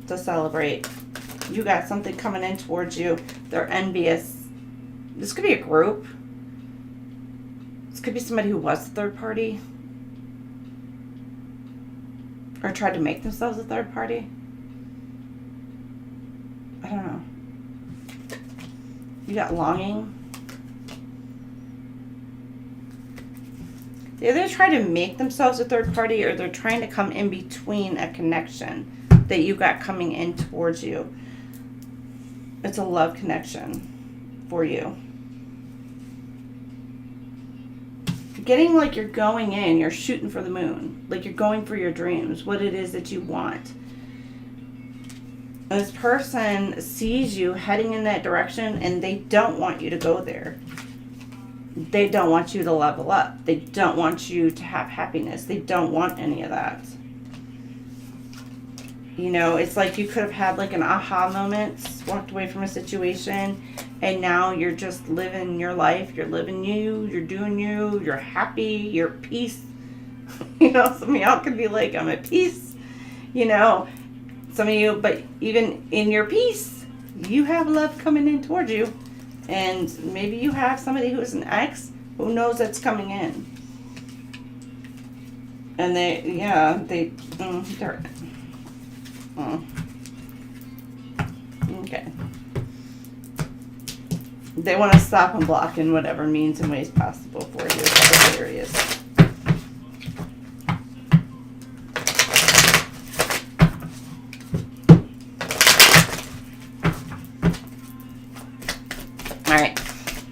to celebrate. You got something coming in towards you. They're envious. This could be a group. This could be somebody who was the third party. Or tried to make themselves a third party. I don't know. You got longing. They either try to make themselves a third party, or they're trying to come in between a connection that you got coming in towards you. It's a love connection for you. Getting like you're going in, you're shooting for the moon. Like you're going for your dreams, what it is that you want. This person sees you heading in that direction and they don't want you to go there. They don't want you to level up. They don't want you to have happiness. They don't want any of that. You know, it's like you could have had like an aha moment, walked away from a situation, and now you're just living your life. You're living you. You're doing you. You're happy. You're at peace. You know, some of y'all could be like, I'm at peace. You know, some of you, but even in your peace, you have love coming in towards you. And maybe you have somebody who's an ex who knows that's coming in. And they're, okay. They want to stop and block in whatever means and ways possible for you, Sagittarius.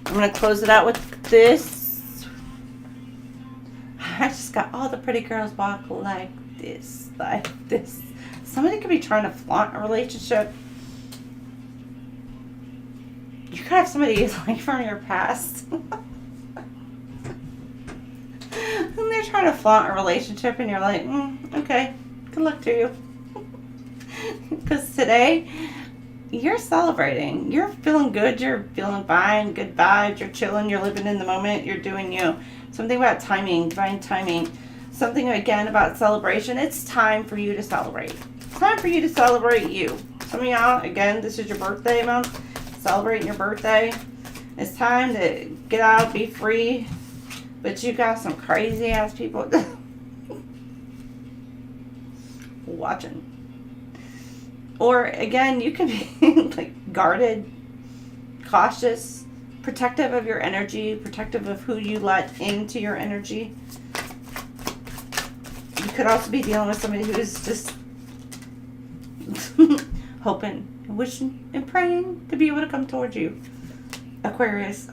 I'm going to close it out with this. I just got all the pretty girls walk like this, like this. Somebody could be trying to flaunt a relationship. You could have somebody like from your past. And they're trying to flaunt a relationship and you're like, okay, good luck to you. Because today, you're celebrating. You're feeling good. You're feeling fine. Good vibes. You're chilling. You're living in the moment. You're doing you. Something about timing, divine timing. Something again about celebration. It's time for you to celebrate. It's time for you to celebrate you. Some of y'all, again, this is your birthday month. Celebrating your birthday. It's time to get out, be free. But you got some crazy ass people watching. Or, again, you can be, like, guarded, cautious, protective of your energy, protective of who you let into your energy. You could also be dealing with somebody who is just hoping, wishing, and praying to be able to come towards you. Aquarius.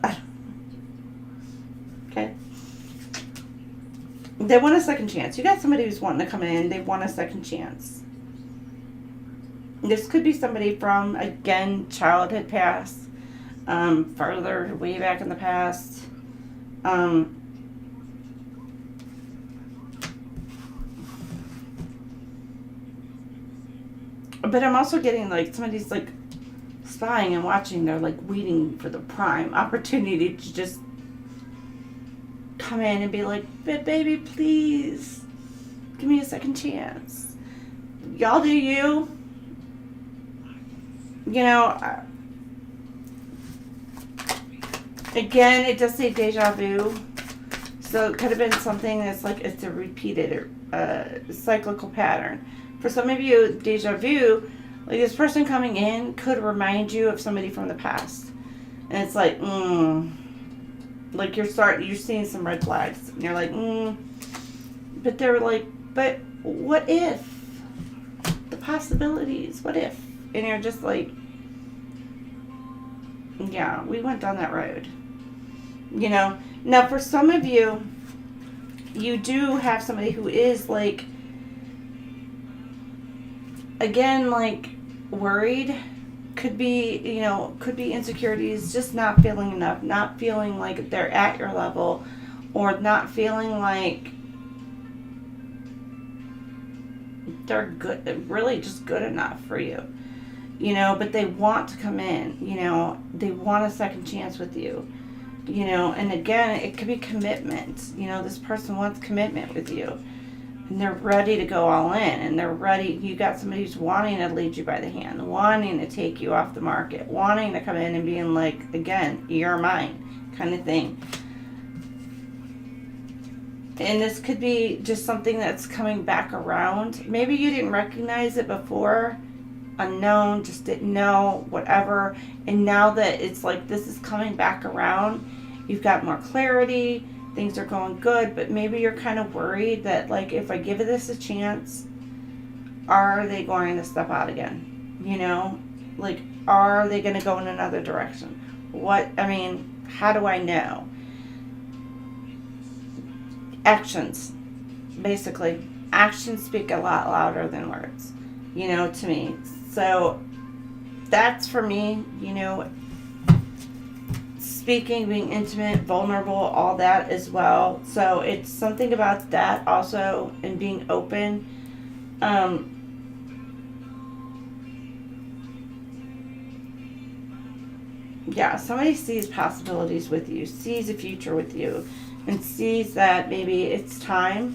Okay? They want a second chance. You got somebody who's wanting to come in. They want a second chance. This could be somebody from, again, childhood past, further way back in the past. But I'm also getting, like, somebody's, like, spying and watching. They're, like, waiting for the prime opportunity to just come in and be like, baby, please, give me a second chance. Y'all do you. You know, again, it does say deja vu. So it could have been something that's like, it's a repeated cyclical pattern. For some of you, deja vu, like this person coming in could remind you of somebody from the past. And it's like, like you're seeing some red flags. And you're like, But they're like, but what if? The possibilities, what if? And you're just like, yeah, we went down that road. You know? Now, for some of you, you do have somebody who is, like, again, like, worried. Could be, you know, could be insecurities, just not feeling enough, not feeling like they're at your level, or not feeling like they're good, really just good enough for you. You know, but they want to come in, you know, they want a second chance with you, you know, and again, it could be commitment. You know, this person wants commitment with you, and they're ready to go all in, and they're ready. You got somebody who's wanting to lead you by the hand, wanting to take you off the market, wanting to come in and being like, again, you're mine, kind of thing. And this could be just something that's coming back around. Maybe you didn't recognize it before, unknown, just didn't know, whatever. And now that it's like this is coming back around, you've got more clarity, things are going good, but maybe you're kind of worried that, like, if I give this a chance, are they going to step out again? You know, like, are they going to go in another direction? How do I know? Actions, basically. Actions speak a lot louder than words, you know, to me. So that's for me, you know, speaking, being intimate, vulnerable, all that as well. So it's something about that also, and being open. Yeah, somebody sees possibilities with you, sees a future with you, and sees that maybe it's time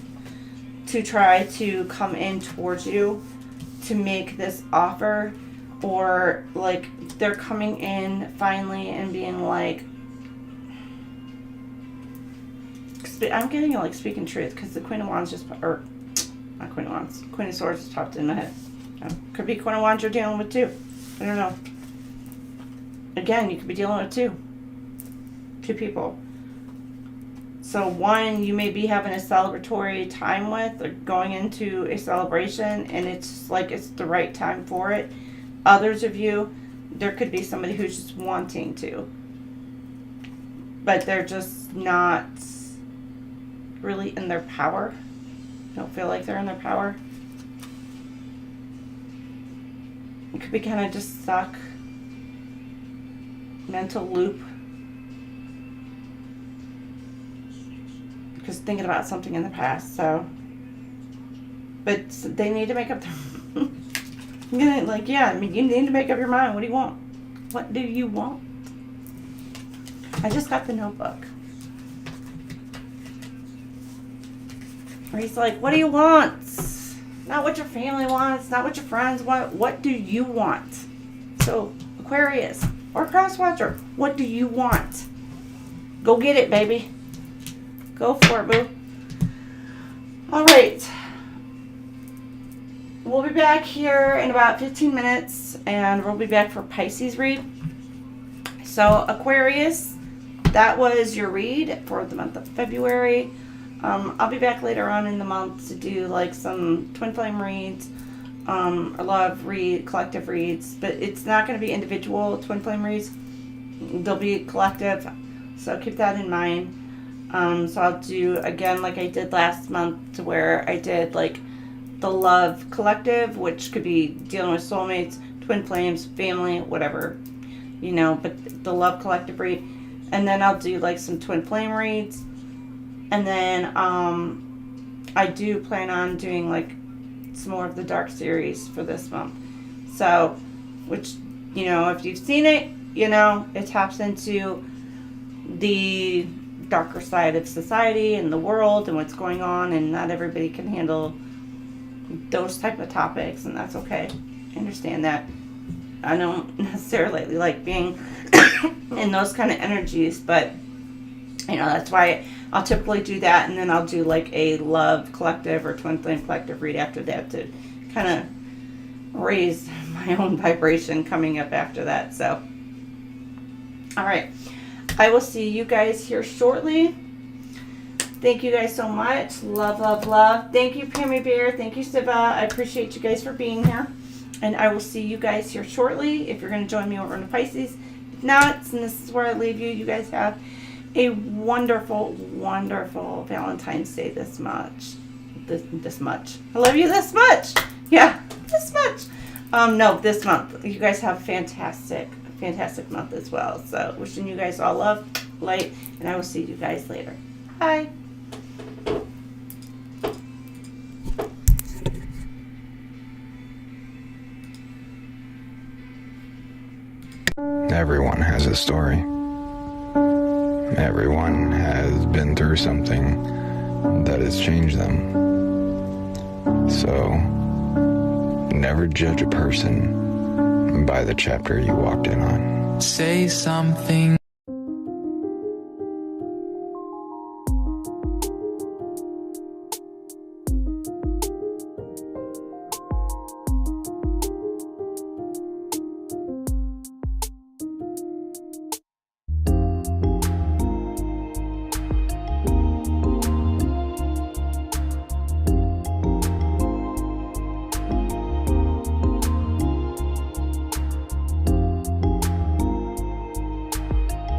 to try to come in towards you to make this offer, or like they're coming in finally and being like, I'm getting like speaking truth, because the Queen of Wands just, or not Queen of Wands, Queen of Swords just popped in my head. Could be Queen of Wands you're dealing with too. I don't know. Again, you could be dealing with two people. So one, you may be having a celebratory time with, or going into a celebration, and it's like it's the right time for it. Others of you, there could be somebody who's just wanting to, but they're just not really in their power. Don't feel like they're in their power. It could be kind of just stuck. Mental loop. Because thinking about something in the past, so. But they need to make up their like, yeah, I mean, you need to make up your mind. What do you want? What do you want? I just got the notebook. Where he's like, what do you want? Not what your family wants, not what your friends want. What do you want? So, Aquarius or Crosswatcher, what do you want? Go get it, baby. Go for it, boo. All right. We'll be back here in about 15 minutes, and we'll be back for Pisces read. So, Aquarius, that was your read for the month of February. I'll be back later on in the month to do like some Twinflame reads, a lot of collective reads, but it's not going to be individual Twinflame reads. They'll be collective, so keep that in mind. So I'll do again like I did last month, to where I did like the love collective, which could be dealing with soulmates, twin flames, family, whatever, you know, but the love collective read. And then I'll do like some twin flame reads. And then I do plan on doing like some more of the dark series for this month. So, which, you know, if you've seen it, you know, it taps into the darker side of society and the world and what's going on, and not everybody can handle those type of topics, and that's okay. I understand that. I don't necessarily like being in those kind of energies, but you know, that's why I'll typically do that, and then I'll do like a love collective or twin flame collective read after that to kind of raise my own vibration coming up after that. So, all right, I will see you guys here shortly. Thank you guys so much. Love, love, love. Thank you, Pammy Bear. Thank you, Siva. I appreciate you guys for being here. And I will see you guys here shortly if you're going to join me over in the Pisces. If not, and this is where I leave you, you guys have a wonderful, wonderful Valentine's Day this much. This much. I love you this much. Yeah, this much. No, this month. You guys have a fantastic month as well. So wishing you guys all love, light, and I will see you guys later. Bye. Everyone has a story. Everyone has been through something that has changed them. So, never judge a person by the chapter you walked in on. Say something.